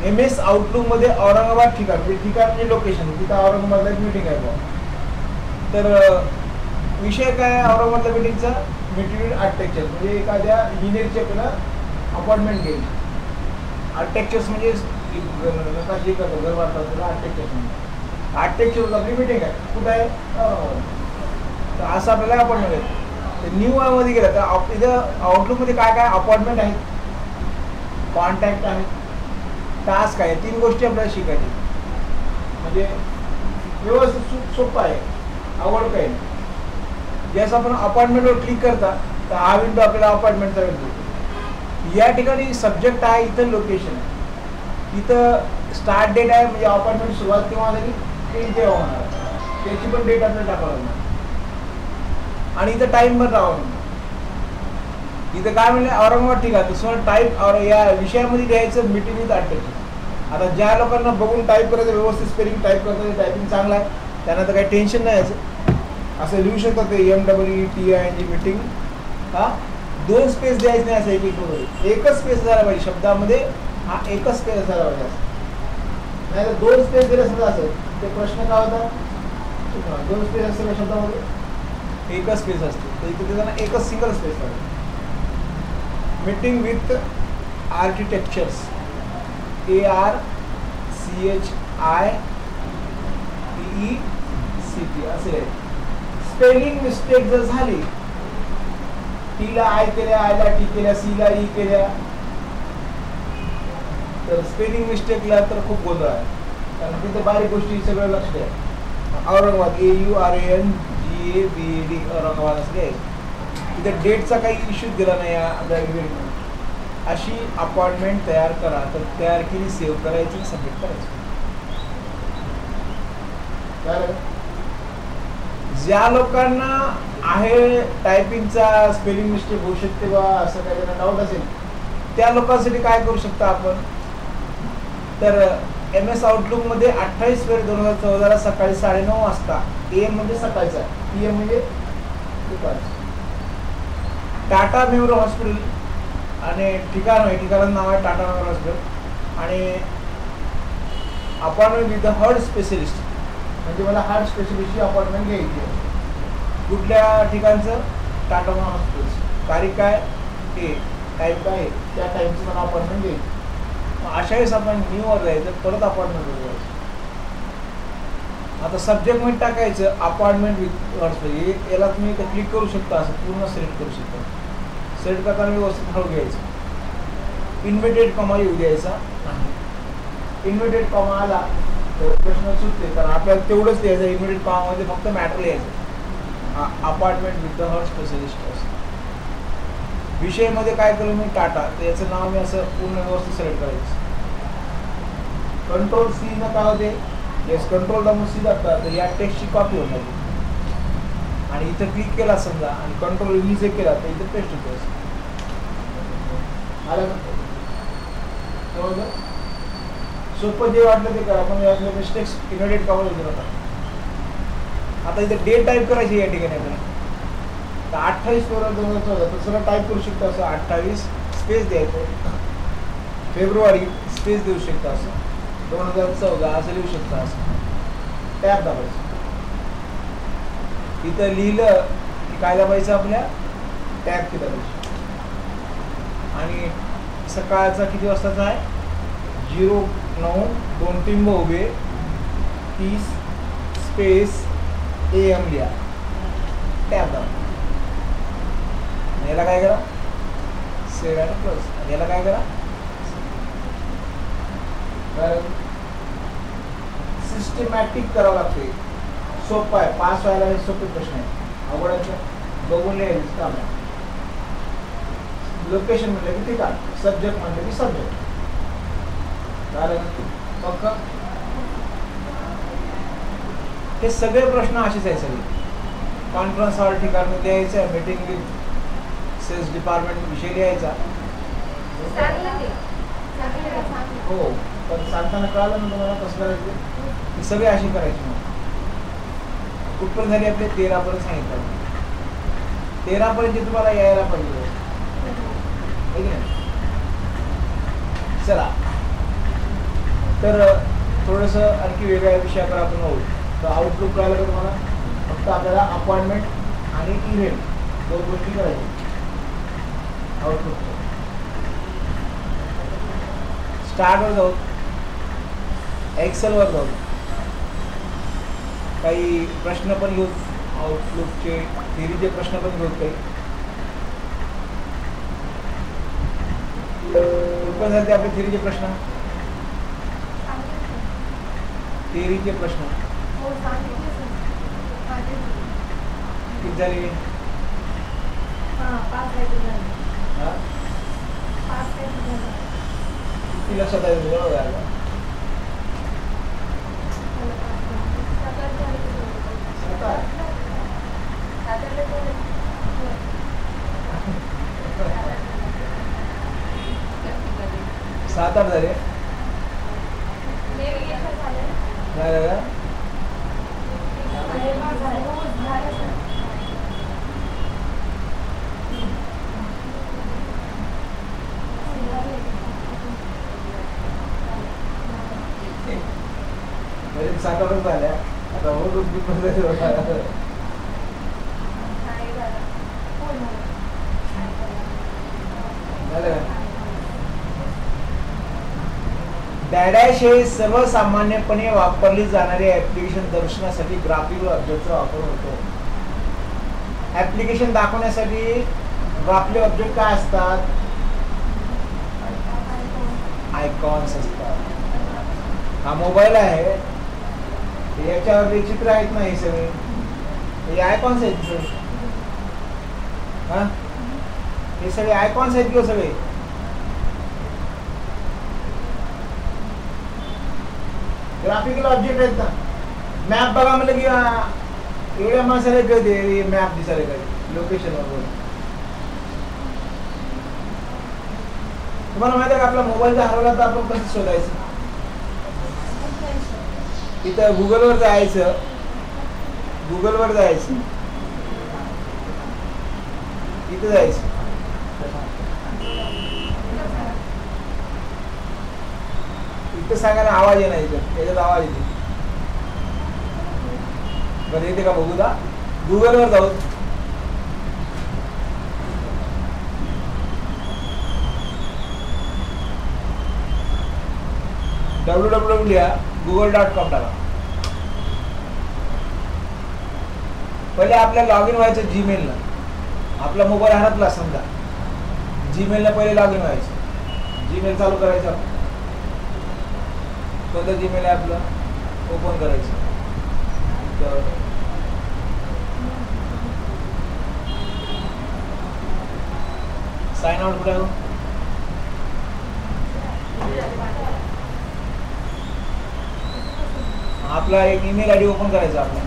MS आउटलुकमध्ये औरंगाबाद ठिकाण म्हणजे लोकेशन, तिथं औरंगाबादला एक मीटिंग आहे बघा. तर विषय काय आहे औरंगाबादला मीटिंगचा, मेटेरियल आर्किटेक्चर, म्हणजे एखाद्या इंजिनिअरची आपल्याला अपॉइंटमेंट घ्यायची. आर्किटेक्चर्स म्हणजे नकाशे करतो, घर बांधतात, त्याला आर्किटेक्चर म्हणतात. 8 आपली मीटिंग आहे, कुठं आहे? तर असं आपल्याला अपॉइंटमेंट आहे. न्यू मध्ये गेलं तर इथं आउटलुकमध्ये काय काय अपॉइंटमेंट आहेत, कॉन्टॅक्ट आहेत, टास्क आहे, 3 गोष्टी आपल्याला शिकायची. म्हणजे व्यवस्थित सोपं आहे, आवड काय. जसं आपण अपॉइंटमेंटवर क्लिक करता तर हा विंडो आपल्याला अपॉइंटमेंटचा विंडो. या ठिकाणी सब्जेक्ट आहे, इथं लोकेशन आहे, इथं स्टार्ट डेट आहे, म्हणजे अपॉइंटमेंट सुरुवात केव्हा झाली, एंड केव्हा होणार, त्याची पण डेट आपल्याला टाकावं लागणार. आणि इथं टाइम पण राहावं लागणार. इथं काय म्हणलं, औरंगाबाद ठीक आहे, तसं टाईप या विषयामध्ये घ्यायचं मीटिंग विथ आर्टिस्ट. आता ज्या लोकांना बघून टाईप करायचं, व्यवस्थित स्पेलिंग टाईप करतात, टायपिंग चांगलं आहे, त्यांना तर काही टेन्शन नाही यायचं. असं लिहू शकतात ते MWETING मीटिंग. हा 2 स्पेस द्यायचं नाही, असं एकच स्पेस झाला पाहिजे शब्दामध्ये, हा एकच स्पेस झाला पाहिजे. नाही तर 2 स्पेस दिले सुद्धा असेल ते प्रश्न काय होता, 2 स्पेस असेल शब्दामध्ये, एकच स्पेस असते, तर इथे त्यांना एकच सिंगल स्पेस पाहिजे. मीटिंग विथ आर्किटेक्चर्स, ARCHITECT असे आहे. स्पेलिंग मिस्टेक जर झाली, टीला आय केल्या, आयला टी केल्या, सीला ई केल्या, तर स्पेलिंग मिस्टेकला तर खूप गोंधळ आहे. कारण तिथे बारीक गोष्टी सगळं लक्ष द्या. औरंगाबाद AURANGABAD औरंगाबाद असले. तिथे डेटचा काही इश्यूज दिला नाही या इव्हेंटमध्ये. अशी अपॉइंटमेंट तयार करा, तर तयार केली, सेव्ह करायची, सबमिट करायची. ज्या लोकांना आहे टायपिंगचा स्पेलिंग मिस्टेक होऊ शकते बा, असं काही त्यांना डाऊट असेल, त्या लोकांसाठी काय करू शकता आपण, तर MS आउटलुकमध्ये 28 फेब्रुवारी 2014 सकाळी 9:30 वाजता, AM म्हणजे सकाळचा, PM म्हणजे दुपारचा, टाटा मेमोरियल हॉस्पिटल आणि ठिकाणाचं नाव आहे टाटा मेमोरियल हॉस्पिटल. आणि appointment with the heart specialist, म्हणजे मला हार्ट स्पेशलिस्टची अपॉइंटमेंट घ्यायची आहे. कुठल्या ठिकाणचं, टाटा मेमोरियल हॉस्पिटल. तारीख काय, टाईम काय, त्या टाईमची मला अपॉइंटमेंट घ्यायची. अशा वेळेस आपण न्यूवर जायचं, परत अपॉइंटमेंट जायचं. आता सब्जेक्टमध्ये टाकायचं अपॉइंटमेंट विथ हॉस्पिटल. याला तुम्ही क्लिक करू शकता, असं पूर्ण सिलेक्ट करू शकता. सिलेक्ट करताना व्यवस्थित हळू घ्यायचं. इन्व्हर्टेड कॉमा येऊ द्यायचा नाही. इन्व्हर्टेड कॉमा आला तर प्रश्न सुटते, कारण आपल्याला तेवढंच लिहायचं. इन्व्हर्टेड कॉमामध्ये फक्त मॅटर लिहायचं, appointment with the heart specialist. विषयमध्ये काय केलं मी, टाटा, तर याचं नाव मी असं पूर्ण व्यवस्थित सिलेक्ट करायचं. कंट्रोल C न काय होते, येस कंट्रोल दाबून C दाबता, तर या टेक्स्टची कॉपी होणार. आणि इथं क्लिक केला समजा आणि कंट्रोल V जे केला तर इथं पेस्ट होतं. आलं का? सोपं जे वाटलं ते करा, पण यातले मिस्टेक्स इमिडिएट कव्हर होते नका. आता इथं डेट टाईप करायची या ठिकाणी आपल्याला. तर 28 फेब्रुवारी 2014, तर सगळं टाईप करू शकतो असं. 28 स्पेस द्यायचं, फेब्रुवारी स्पेस देऊ शकता असं, 2014 असं लिहू शकता असं. टॅब दाबायचं. इथं लिहिलं की काय दाबायचं, आपल्या टॅब की दाबायची. आणि सकाळचा किती वाजताचा आहे, 09 2 टिंब उभे 30 स्पेस AM लिहा, टॅब दाबा. याला काय करा, सेव्ह अँड क्लोज. याला काय करा, सिस्टमॅटिक करावं लागते. सोपं आहे, पास व्हायला हे सोपे प्रश्न आहे. अवघडायचं बघून लिहायचं काम आहे. लोकेशन म्हटलं की ठिकाण, सब्जेक्ट म्हटलं की सब्जेक्ट. मग हे सगळे प्रश्न असेच आहे सगळे. कॉन्फरन्स हॉल ठिकाण लिहायचं आहे, मीटिंग विथ सेल्स डिपार्टमेंट विषय लिहायचा. हो, पण सांगताना कळालं ना तुम्हाला कसं करायचं, ही सगळे अशी करायची. मग कुठपर्यंत झाली आपले 13 पर्यंत सांगितलं. 13 पर्यंत तुम्हाला यायला पाहिजे. चला, तर थोडंसं आणखी वेगळ्या विषयाकडे आपण होऊ. तर आउटलुक कळालं का तुम्हाला, फक्त आपल्याला अपॉइंटमेंट आणि इव्हेंट 2 गोष्टी करायच्या आउटलुक. स्टार्टवर जाऊ, एक्सेलवर जाऊ. काही प्रश्न पण घेऊ, आउटलुकचे थिअरीचे प्रश्न पण घेऊ काही. कुठपर्यंत झाले आपले थिअरीचे प्रश्न? थिअरीचे प्रश्न किती झाले? किती लक्षात आहे तुझं? सात आठ झाले झालं का? सात आठच झाल्या आता हो डॅडॅश हे सर्वसामान्यपणे वापरली जाणारी ऍप्लिकेशन दर्शनासाठी ग्राफिकल ऑब्जेक्टचा वापर होतो. ऍप्लिकेशन दाखवण्यासाठी ग्राफिकल ऑब्जेक्ट काय असतात? आयकॉन्स असतात. हा मोबाईल आहे, याच्यावर चित्र आहेत ना, हे सगळे हे आयकॉन्स आहेत सगळे. हा हे सगळे आयकॉन्स आहेत किंवा सगळे ग्राफिकल ऑब्जेक्ट आहेत ना. मॅप बघा म्हटलं की एवढ्या माणसाला कळते मॅप दिसायला कळते लोकेशन वगैरे. तुम्हाला माहिती आहे का आपला मोबाईल जर हरवला तर आपण कसं शोधायचं? इथं गुगलवर जायचं, गुगलवर जायचं, इथं जायचं, इथं सांगा ना आवाज येणार, इथं त्याच्यात आवाज येते. बरं येते का बघू दा? गुगलवर जाऊ, www या google.com टाका. पहिले आपल्याला लॉग इन व्हायचं जीमेलला. आपला मोबाईल हरपला समजा, जीमेलला पहिले लॉग इन व्हायचं. जीमेल चालू करायचं. कोणतं जीमेल आहे आपलं? ओपन करायचं. साइन आउट कुठे? आपला एक ईमेल आयडी ओपन करायचा आपला.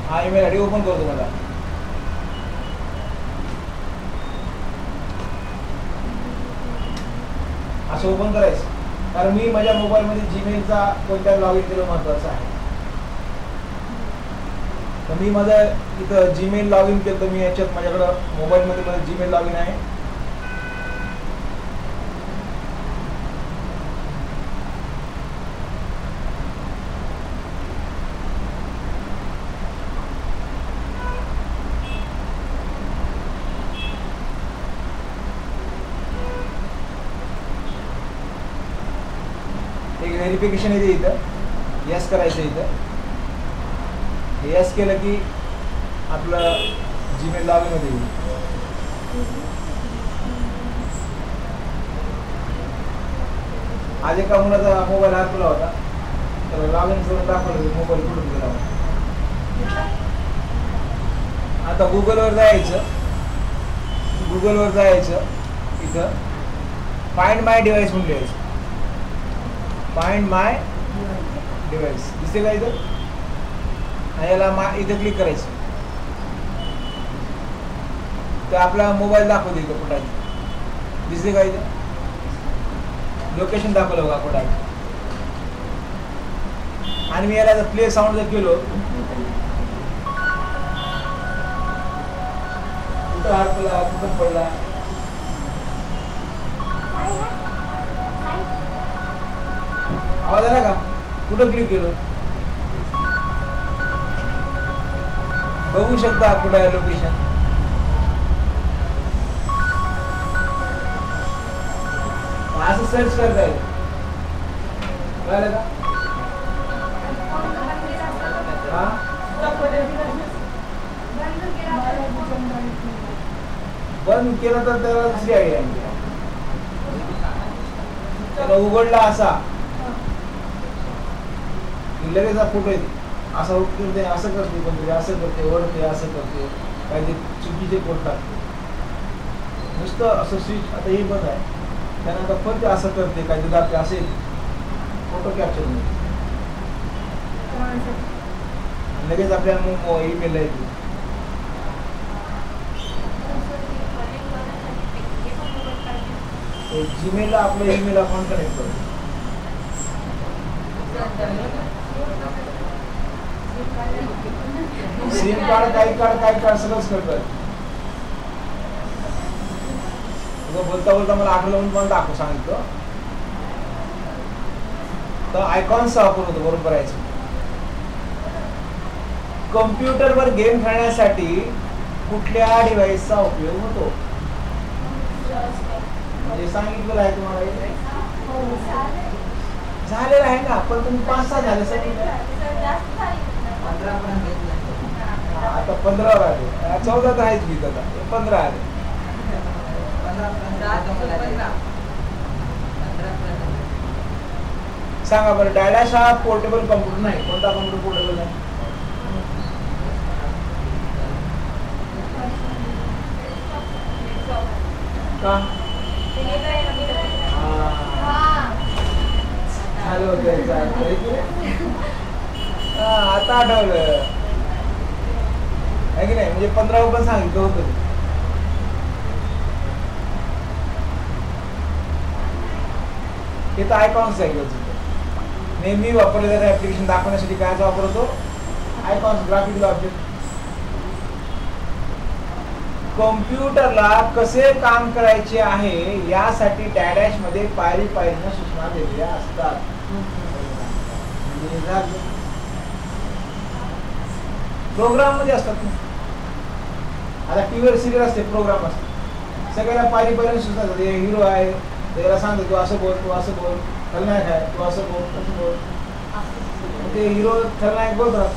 हा ईमेल आयडी ओपन करतो मला. असं ओपन करायचं, कारण मी माझ्या मोबाईलमध्ये जीमेलचा कोणत्या लॉग इन केलं महत्वाचं आहे. तर मी माझं इथं जीमेल लॉग इन केलं. तर मी याच्यात माझ्याकडं मोबाईलमध्ये माझं जीमेल लॉग इन आहे. एक व्हेरिफिकेशन येते इथं, यस करायचं. इथं यस केलं की आपलं जीमेल लॉग इन होते. आज एका मुलाचा मोबाईल हरवला होता, तर लॉग इन करून दाखवलं मोबाईल कुठून गेला होता. आता गुगलवर जायचं, गुगलवर जायचं, इथं फाइंड माय डिव्हाइस म्हणून लिहायचं. फाइंड माय डिव्हाइस दिसते का इथं? याला इथं क्लिक करायचं, तर आपला मोबाईल दाखवतो इथं कुठं आहे. दिसते का इथं? लोकेशन दाखवलं बघा कुठं आहे. आणि मी याला प्ले साऊंड जर केलो, कुठं हरपला, कुठं पडला, आवाज आला का? कुठं क्लिक केलं बघू शकता कुठं आहे लोकेशन. असं सर्च करता येईल. कळलं का? हा? बंद केलं तर त्याला दुसरी आयडिया आहे. त्याला उघडला असा की लगेच फोटो येते. असा उठते, असं करते, पण असं करते, ओढते, असं करते, काही ते चुकीचे पोट टाकते. नुसतं असं स्विच आता हे बंद आहे, त्यानंतर पण ते असं करते, काही दाबते, असे फोटो कॅप्चर होते. लगेच आपल्याला ईमेलला येते. जीमेलला आपलं ईमेल अकाउंट कनेक्ट करतो. सिम कार्ड, काही कार्ड सगळंच करतात. बोलता बोलता मला आठवलं म्हणून मला दाखवू सांगितलं. तर आयकॉनचा वापर होतो, बरोबर आहे. कम्प्युटरवर गेम खेळण्यासाठी कुठल्या डिव्हाइसचा उपयोग होतो? म्हणजे सांगितलेलं आहे तुम्हाला, झालेलं आहे ना, पण तुम्ही 5-6 झाले सर. आता 15 आले, 14 तर आहेच मी, आता 15 आले. सांगा बरं, डॅडॅश हा पोर्टेबल कम्प्युटर नाही. कोणता कम्प्युटर पोर्टेबल आहे? का? आता आठवलं आहे की नाही? म्हणजे 15 पण सांगितलं होतं. हे तर आयकॉन्स आहे. नेहमी वापरले जाणारे ऍप्लिकेशन दाखवण्यासाठी कायचा वापर होतो? Icons, graphical object. कम्प्युटरला कसे काम करायचे आहे यासाठी डॅडॅश मध्ये पायरीनं सूचना दिलेल्या असतात. प्रोग्राम मध्ये असतात. आता टीव्हीवर सिरियल असते, प्रोग्राम असते, सगळ्याला पायरीनं सूचना देते. हिरो आहे, त्याला सांगतो तू असं बोल, तू असं बोल. खलनायक आहे, तू असं बोल, तसं बोल. ते हिरो खलनायक बोलतात,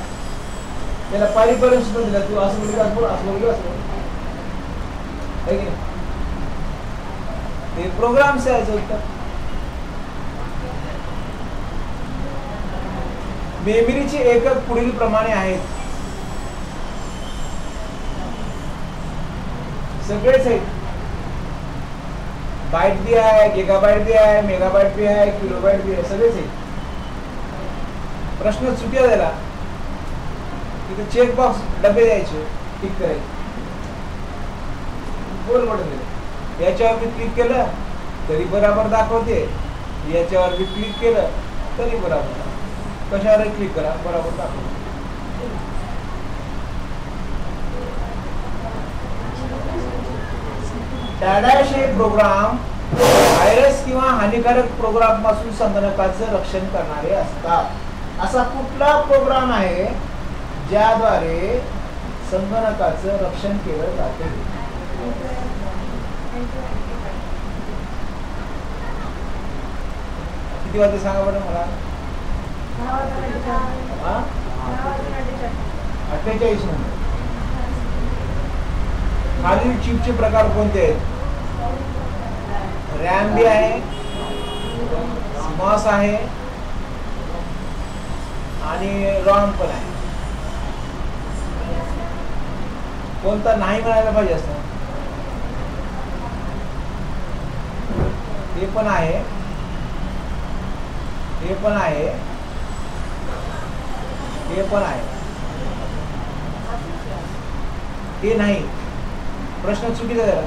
त्याला पायरीनं सूचना दिल्या, तू असं बोल, असं बोल, असं बोल, असं बोल. ते प्रोग्राम्स यायचं होतं. मेमरीचे एकक पुढील प्रमाणे आहेत. सगळेच आहेत. बाईट बी आहे, गिगाबाईट बी आहे, मेगाबाईट बी आहे, किलोबाईट बी आहे, सगळेच आहेत. प्रश्न चुकीला दिला तिथे चेक बॉक्स डबे द्यायचे, टिक करायचे, गोल बटन दिले. याच्यावर मी क्लिक केलं तरी बरोबर दाखवते, याच्यावर मी क्लिक केलं तरी बरोबर. कशावर क्लिक करा, बरोबर दाखवते. डॅडॅश हे प्रोग्राम व्हायरस किंवा हानिकारक प्रोग्राम पासून संगणकाचं रक्षण करणारे असतात. असा कुठला प्रोग्राम आहे ज्याद्वारे संगणकाचं रक्षण केलं जाते? किती वाजता सांगा बरं मला. 48 नंबर. खालील चिपचे प्रकार कोणते आहेत? रॅम बी आहे, मॉस आहे आणि रॉम पण आहे. कोणता नाही म्हणायला पाहिजे असतं? हे पण आहे, हे पण आहे, हे पण आहे, हे नाही. प्रश्न चुकीचा झाला.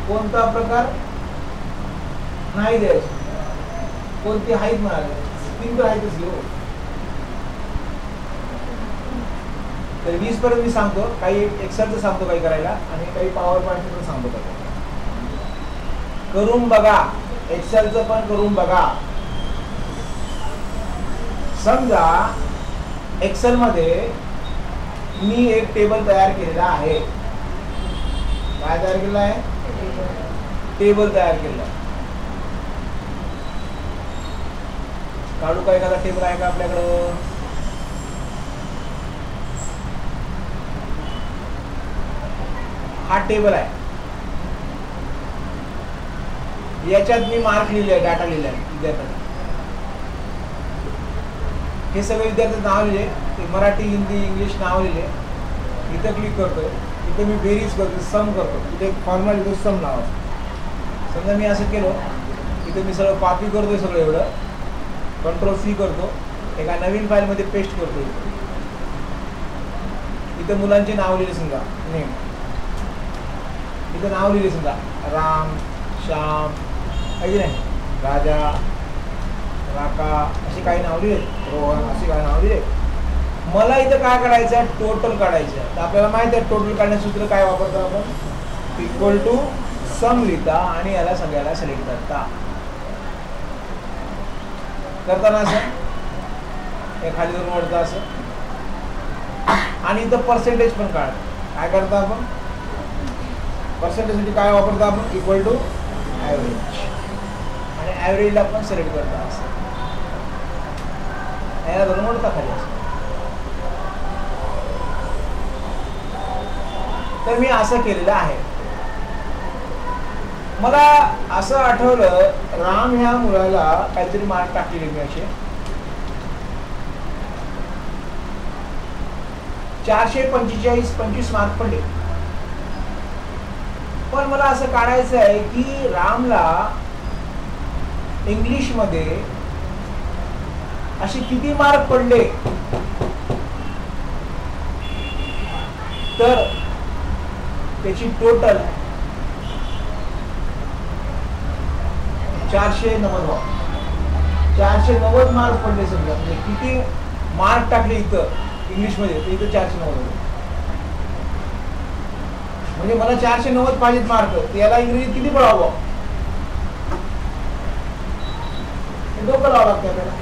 कोणता प्रकार नाही द्यायचा? कोणती आहेत म्हणाले? 3 तर आहेतच घेऊ. तर 20 पर्यंत मी सांगतो. काही एक्सेलचं सांगतो काही करायला आणि काही पॉवर पॉईंटचं पण सांगतो करायला. करून बघा, एक्सेलचं पण करून बघा. समजा एक्सेल मध्ये मी एक टेबल तयार केलेला आहे. काय तयार केलं आहे? टेबल तयार केलं. काढू का एखादा टेबल आहे का आपल्याकडं? हा टेबल आहे, याच्यात मी मार्क लिहिले आहे, डाटा लिहिला आहे विद्यार्थ्यांना. हे सगळे विद्यार्थी नाव लिहिले, ते मराठी हिंदी इंग्लिश नाव लिहिले. इथं क्लिक करतोय, इथं मी बेरीज करतो, सम करतो. इथे फॉर्म्युला लिहितो सम नावाचं. समजा मी असं केलं, इथं मी सगळं कॉपी करतोय सगळं एवढं, कंट्रोल-C करतो, एका नवीन फाईलमध्ये पेस्ट करतो. इथं मुलांचे नाव लिहिले समजा, नेम. इथं नाव लिहिले समजा राम, श्याम, काही नाही, राजा, राका, असे काही नाव लिहिले, रोहन, असे काही नाव लिहिले. मला इथं काय काढायचं आहे? टोटल काढायचं आहे. तर आपल्याला माहिती आहे टोटल काढण्याचं सूत्र काय वापरतो आपण? इक्वल टू सम लिहिता आणि याला सगळ्याला सिलेक्ट करता. करताना असं हे खाली जाऊन ओढता असं, आणि इथं पर्सेंटेज पण काढ. काय करता आपण? पर्सेंटेजसाठी काय वापरतो आपण? इक्वल टू ॲव्हरेज, आणि ॲव्हरेजला पण सिलेक्ट करता असं, याला धरून ओढता खाली असं. तर मी असं केलेलं आहे. मला असं आठवलं, राम ह्या मुलाला काहीतरी मार्क टाकलेले मी असे 445 मार्क पडले. पण मला असं काढायचं आहे की रामला इंग्लिश मध्ये असे किती मार्क पडले. तर त्याची टोटल 490 490 मार्क पडले. समजा म्हणजे किती मार्क टाकले इथं इंग्लिशमध्ये, तर इथं 490. म्हणजे मला 490 पाहिजेत मार्क, याला इंग्रजीत किती पडावं? डोकं लावावं लागतं आपल्याला.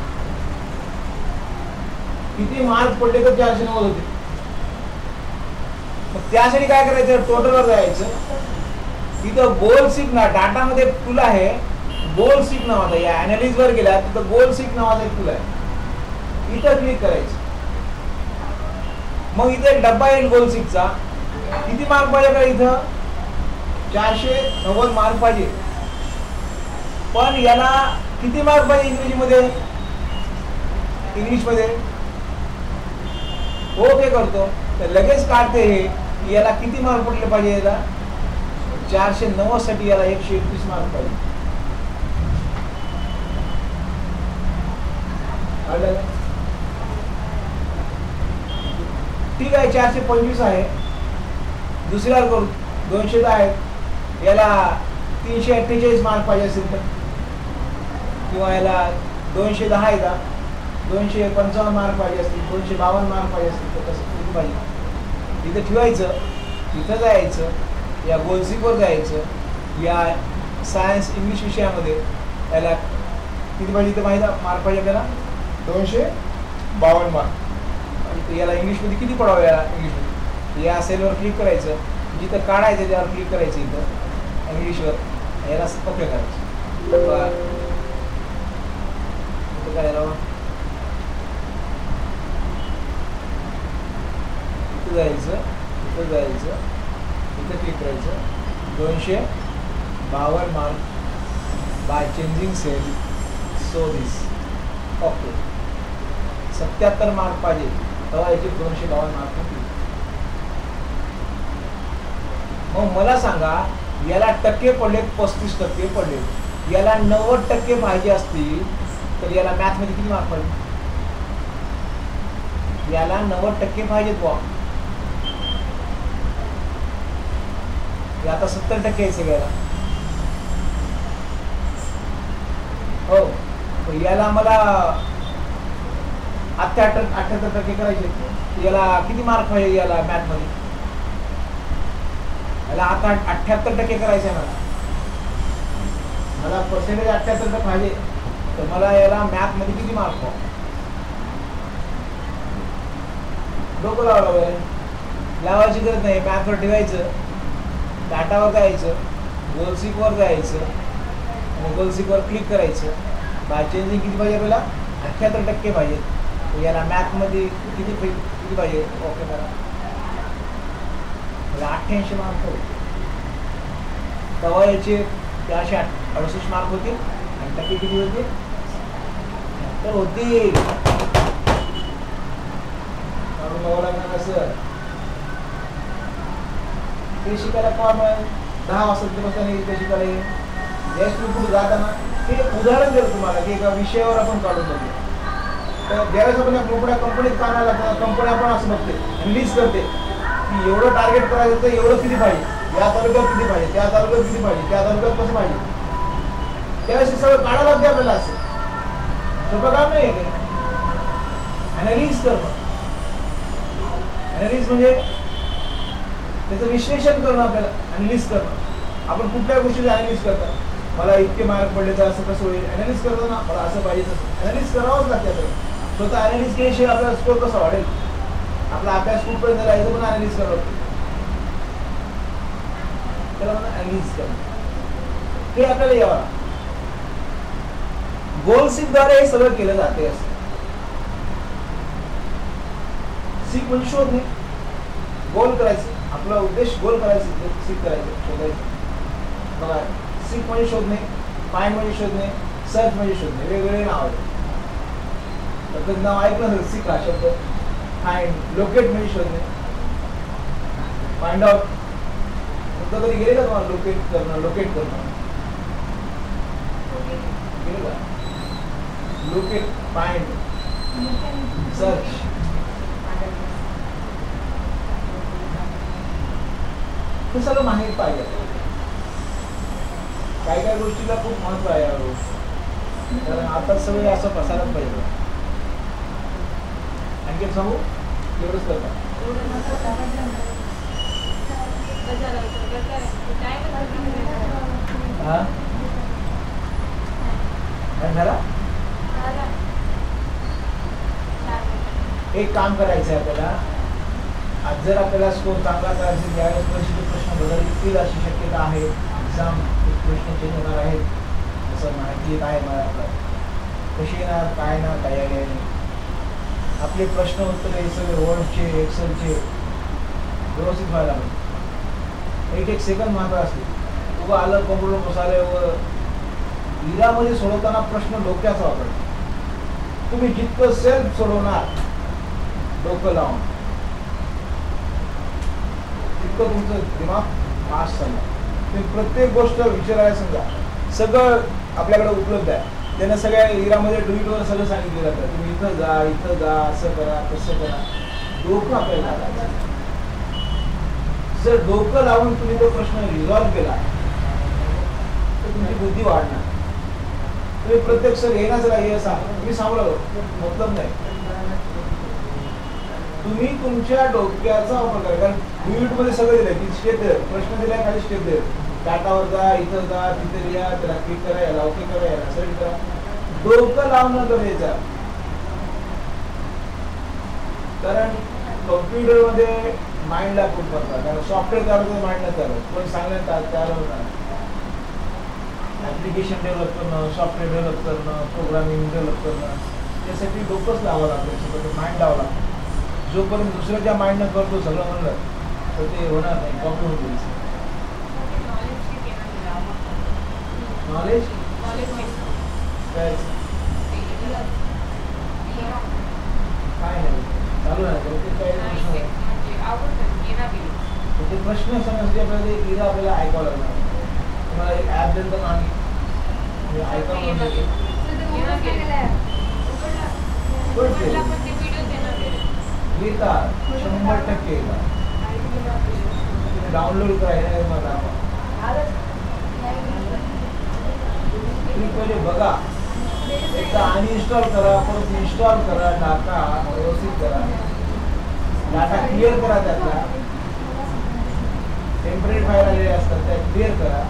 किती मार्क पडले तर 490 होते. मग त्यासाठी काय करायचं? टोटलवर जायचं. तिथं गोल सीक ना डाटामध्ये टूल आहे, गोल सीक नावाचा. या अनालिज वर गेला तिथं गोल सीक नावाचा एक टूल आहे, इथं क्लिक करायचं. मग इथे एक डब्बा येईल गोल सीकचा. किती मार्क पाहिजे का? इथं 490 मार्क पाहिजे. पण याला किती मार्क पाहिजे इंग्रजीमध्ये? इंग्लिशमध्ये ओके करतो तर लगेच काढते हे. याला किती मार्क पडले पाहिजे? याला 490 साठी याला 131 मार्क पाहिजे. ठीक आहे, 425 आहे. दुसऱ्याला करू, 200 आहेत. याला 348 मार्क पाहिजे असेल तर, किंवा याला 210 आहे का, 255 मार्क पाहिजे असतील, 252 मार्क पाहिजे असतील, तर कसं किती पाहिजे? इथं ठेवायचं, इथं जायचं, या गोलसीकवर जायचं. या सायन्स इंग्लिश विषयामध्ये याला किती पाहिजे? इथं माहिती मार्क पाहिजे आपल्याला 252 मार्क. आणि याला इंग्लिशमध्ये किती पडावं? याला इंग्लिशमध्ये या सेलवर क्लिक करायचं, जिथं काढायचं त्यावर क्लिक करायचं, इथं इंग्लिशवर याला ओके करायचं. काय इथं जायचं, इथं जायचं, इथं क्लिक करायचं. 252 mark by changing cell, so this okay. 77 mark पाहिजे, तेव्हा याचे 252 मार्क होतील. मग मला सांगा, याला टक्के पडले 35% पडले. याला 90% पाहिजे असतील तर याला मॅथ मध्ये किती मार्क पाहिजे? याला 90% पाहिजेत बुवा. आता 70% आहे सगळ्याला. हो, याला मला 78% करायचे. याला किती मार्क पाहिजे? याला मॅथ मध्ये याला आता 78% करायचं आहे. मला पर्सेंटेज 78 पाहिजे, तर मला याला मॅथ मध्ये किती मार्क पाहिजे? डोकं लावायला लावायची गरज नाही. मॅथवर ठेवायचं, डाटावर जायचं, गोलसीकवर जायचं, आणि गोलसीकवर क्लिक करायचं. बाय चेंजिंग किती पाहिजे आपल्याला? 78% पाहिजेत. याला मॅथमध्ये किती पाहिजे? ओके करा. मला 88 मार्क होते. तेव्हा याचे 468 मार्क होतील आणि टक्के किती होते? तर होतील. काढून बघावं लागणार कसं ते शिकायला का मिळेल. 10 वाजता ते शिकायला येईल. ज्यावेळेस तुम्ही पुढे जाताना ते उदाहरण देतो तुम्हाला की एका विषयावर आपण काढून बघू. तर ज्यावेळेस आपण मोठ्या कंपनीत कामाला लागतो, कंपनी आपण असं बघते रिलीज करते की एवढं टार्गेट करायचं तर एवढं किती पाहिजे, या तालुक्यात किती पाहिजे, त्या तालुक्यात किती पाहिजे, त्या तालुक्यात कसं पाहिजे. त्यावेळेस हे सगळं काढावं लागते आपल्याला. असं सोपं काम नाही आहे. अॅनालिज करणं. अॅनालिज म्हणजे त्याचं विश्लेषण करणं. आपल्याला अॅनालिज करणं. आपण कुठल्या गोष्टीचं अॅनालिज करतात. मला इतके मार्क पडले तर असं कसं होईल. अॅनालिज करतो ना, मला असं पाहिजे तसं अॅनालिज करावंच लागते आपल्याला. स्वतः अॅनालिज केल्याशिवाय आपला स्कोर कसा वाढेल. आपला अभ्यास कुठपर्यंत राहायचं पण अॅनालिज करावं लागतं. त्याला म्हणून अॅनालिज करणं हे आपल्याला यावं. गोलसीकद्वारे हे सगळं केलं जाते. असं सीक म्हणजे शोधणे. गोल करायचं. आपला उद्देश गोल करायचं, सीक करायचं, शोधायचं. बघा, सीक म्हणजे शोधणे, फाइंड म्हणजे शोधणे, सर्च म्हणजे शोधणे. वेगवेगळे नाव आहेत. तर नाव ऐकलं असेल सीक हा शब्द. फाइंड, लोकेट म्हणजे शोधणे, फाइंड आउट. फक्त कधी गेले का तुम्हाला लोकेट करणं, लोकेट करणं गेलं का? Locate, find, search. हे सगळं माहीत पाहिजे. काही काही गोष्टीला खूप महत्व आहे यावेळेस. कारण आता सगळे असं प्रसारात पाहिजे. आणखी सांगू एवढंच करतात. काय झाला? एक काम करायचं आहे आपल्याला. आज जर आपल्याला स्कोर चांगला करायचा ज्यावेळेस परीक्षेचे प्रश्न बदलतील अशी शक्यता आहे. एक्झाम प्रश्न चेंज होणार आहेत असं माहिती येत आहे मला. आपलं कशी येणार काय ना काही आयडिया नाही. आपले प्रश्न उत्तर हे सगळे वर्डचे, एक्सेलचे व्यवस्थित व्हायला पाहिजे. एक सेकंद मात्र असते. उभं आलं कॉम्प्युटर बसायला इरामध्ये सोडवताना प्रश्न डोक्याचा वापर. तुम्ही जितकं सेल्फ सोडवणार डोकं लावून तितकं तुमचं दिमाग फास्ट चालणार. तुम्ही प्रत्येक गोष्ट विचारायला समजा सगळं आपल्याकडे उपलब्ध आहे. त्यांना सगळ्या इरामध्ये ट्विटवर सगळं सांगितलं जातं. तुम्ही इथं जा, असं करा, तसं करा. डोकं आपल्याला लागायचं. जर डोकं लावून तुम्ही तो प्रश्न रिझॉल्व्ह केला तर तुमची बुद्धी वाढणार. तुम्ही प्रत्येक सर येण्याच हे सांग मी सांगू लागलो मतलब नाही. तुम्ही तुमच्या डोक्याचा वापर करा. कारण युनिटमध्ये सगळं दिलंय की स्टेप दे, प्रश्न दिलाय खाली स्टेप दे, डाटावर जा, इथं जा, तिथे लिहा, त्याला क्लिक करा, याला ओके करा, याला सेलेक्ट करा. डोकं लावणं गरजेचं आहे. कारण कॉम्प्युटरमध्ये माइंडला खूप करतात. कारण सॉफ्टवेअर चालवतं माइंड नाही चालवत. पण सांगण्यात त्याला ॲप्लिकेशन डेव्हलप करणं, सॉफ्टवेअर डेव्हलप करणं, प्रोग्रामिंग डेव्हलप करणं त्यासाठी डोकंच लावावं लागतं. सगळं माइंड लावावं लागतं. जोपर्यंत दुसऱ्याच्या माइंडनं करतो सगळं म्हणलं तर ते होणार नाही. कॉपी होऊन जाईल. नॉलेज काय नाही चालू आहे. ते प्रश्न समजले आपल्याला इरा आपल्याला ऐकावं लागणार. तुम्हाला एक ॲप देतो ना आम्ही ऐकावं म्हणजे येतात 100% येतात. डाउनलोड करायला मला तुम्ही पहिले बघा, एकदा अनइन्स्टॉल करा, परत इन्स्टॉल करा, डाटा व्यवस्थित करा, डाटा क्लिअर करा, त्यातला टेम्परेट फाईल आलेले असतात त्या क्लिअर करा.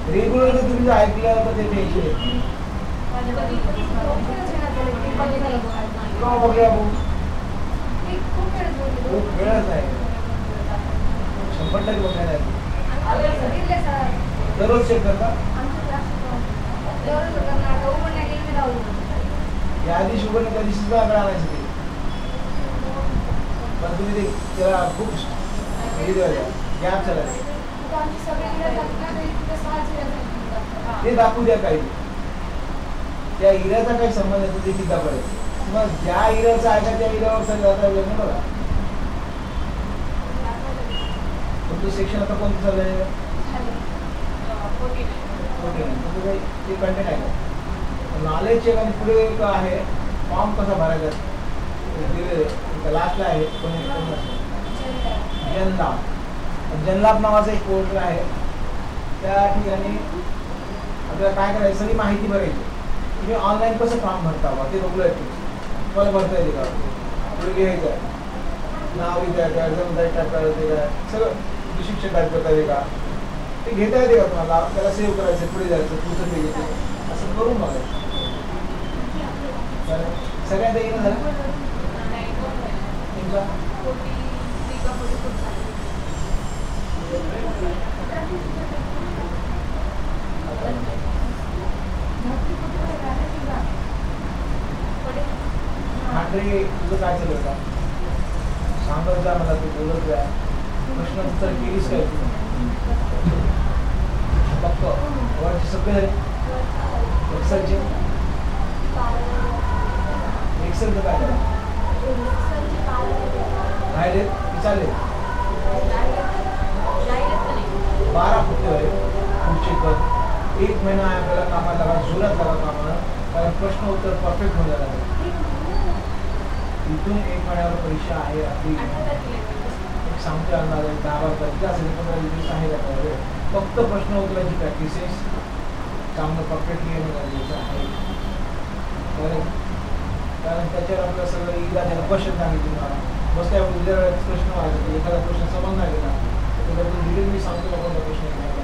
रेग्युलर तुम्ही जर ऐकलं तर ते टेन्शन येते. खूप वेळच आहे. 100% बघायला दररोज चेक करता. या आधी शुगर त्या दिवशी सुद्धा आकडे आणायचे ते, पण तुम्ही ते त्याला खूप गॅप चालायचं. ते दाखवू द्या काही, त्या हिऱ्याचा काही संबंध येतो ते किती पडेल. मग ज्या हिऱ्याचा आहे का त्या हिऱ्यावर सर जाता येईल ना बघा. तुमचं सेक्शन आता कोणतं चाललंय? ओके, ते कंटेंट आहे का नॉलेज चेक आणि पुढे एक आहे फॉर्म कसा भरायचा दिलेले लास्टला आहे जनलाभ नावाचा एक पोर्टल आहे. त्या ठिकाणी आपल्याला काय करायचं सगळी माहिती भरायची. तुम्ही ऑनलाईन कसं फॉर्म भरता बा ते बघलं आहे तुम्हाला भरता येते का पुढे लिहायचं आहे नाव लिहायचं टाईप करायचं का सगळं शिक्षक टाईप करता येते का ते घेता येते का तुम्हाला त्याला सेव्ह करायचं पुढे जायचं पुढचं ते घेते असं करून बघायचं. सगळ्यांना येणं झालं तुमचा खांडे तुझं काय चालू होता सांगत जा मला तू बोलत जा प्रश्न उत्तर केलीस काय तू फक्त वरचे सगळे एक्सेलचे एक्सेलचं काय करा राहिले चालेल 12 पुढचे पुढचे कर 1 महिना आहे आपल्याला कामाला लागा जोरात लागा कामाला कारण प्रश्न उत्तर परफेक्ट होऊन जाणार इथून 1 महिन्यावर परीक्षा आहे आपली एक सांगते अंदाज 10-12 तारखेला असेल 15 दिवस आहे त्याच्यामध्ये फक्त प्रश्न उत्तराची प्रॅक्टिसेस चांगलं परफेक्टली येणं गरजेचं आहे कारण त्याच्यावर आपलं सगळं एकदा त्याला क्वेश्चन सांगितलं मला बस त्या उद्या प्रश्न व्हायचा एखादा प्रश्न समज नाही गेला त्याच्याबद्दल डिटेल मी सांगतो का कोणता प्रश्न घ्यायला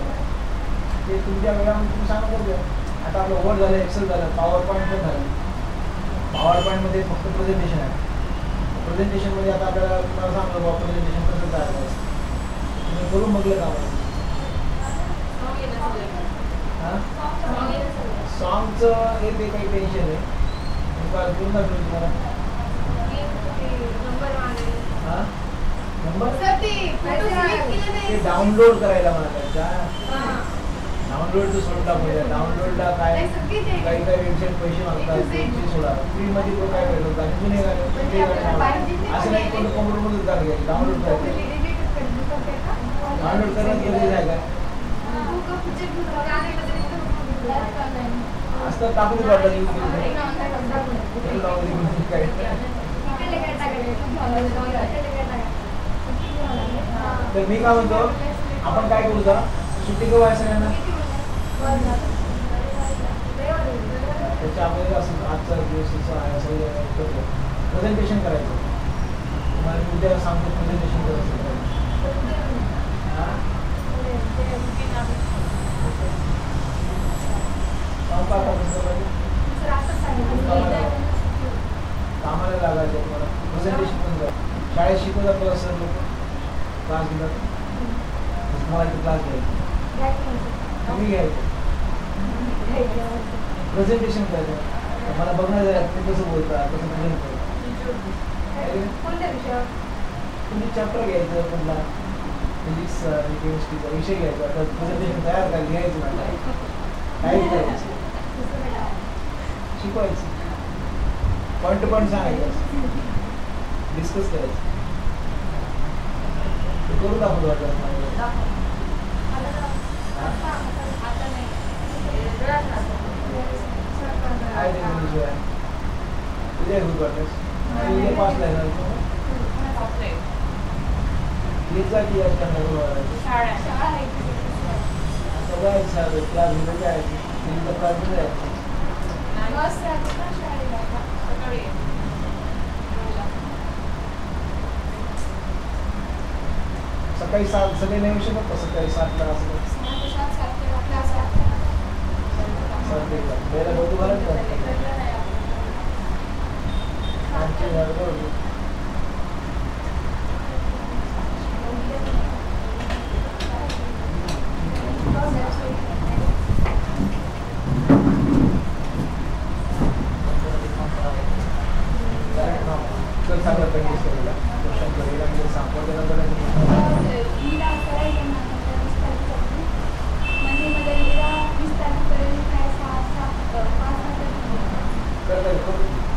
ते तुमच्या वेळामध्ये तुम्ही सांगा बघूया. आता आपलं वर्ड झालं एक्सेल झालं पॉवर पॉईंट पण झालं. पॉवर पॉईंटमध्ये फक्त प्रेझेंटेशन आहे. प्रेझेंटेशनमध्ये आता आपल्याला तुम्हाला सांगतो बाबा प्रेझेंटेशन कसं करायचं तुम्ही करून बघलं का सॉंगचं हे ते काही टेन्शन आहे पूर्ण तुम्हाला हां नंबर ते डाउनलोड करायला मला डाउनलोडचं सोडून टाकूया. डाउनलोडला काय काही वेबसाईट पैसे मागतात ते सोडा फ्रीमध्ये तो काय भेटतो आणि जुने गाणे असं नाही कोणतं कॉम्प्युटरमध्येच गाणं घ्यायचं डाउनलोड करायचं डाउनलोड करणं गरजेचं आहे काय असतं टाकून वाटतं यूज काय तर मी काय म्हणतो आपण काय करू जरा सुट्टी केव्हा आहे सगळ्यांना त्याच्यामध्ये असं आजचा दिवस आहे प्रेझेंटेशन करायचं तुम्हाला मी उद्या सांगतो प्रेझेंटेशन करायचं कामाला लागायचं तुम्हाला प्रेझेंटेशन पण करायचं शाळेत शिकवतात बघा सर लोक क्लास घेतात तुम्हाला क्लास घ्यायचं तुम्ही घ्यायचं प्रेझेंटेशन करायचं मला बघणार जायचं ते कसं बोलतात कसं प्रेझेंट करतात तुम्ही चॅप्टर घ्यायचं कुठला फिजिक्स केमिस्ट्रीचा विषय घ्यायचा तर प्रेझेंटेशन तयार करायला घ्यायचं मला काय करायचं शिकवायचं पॉईंट टू पॉईंट सांगायचं डिस्कस करायचं करू दाखवतो वाटलं काय ते विषय उद्या होत वाटस उद्या 5 ला येत जा की सगळं क्लास घेऊन जायचं क्लास घेऊन जायचं सकाळी 7 सगळे नाही येऊ शकत सकाळी 7 ला असं मेरा बहुत भारत का त्यानंतर करता येईल, करू शकतो.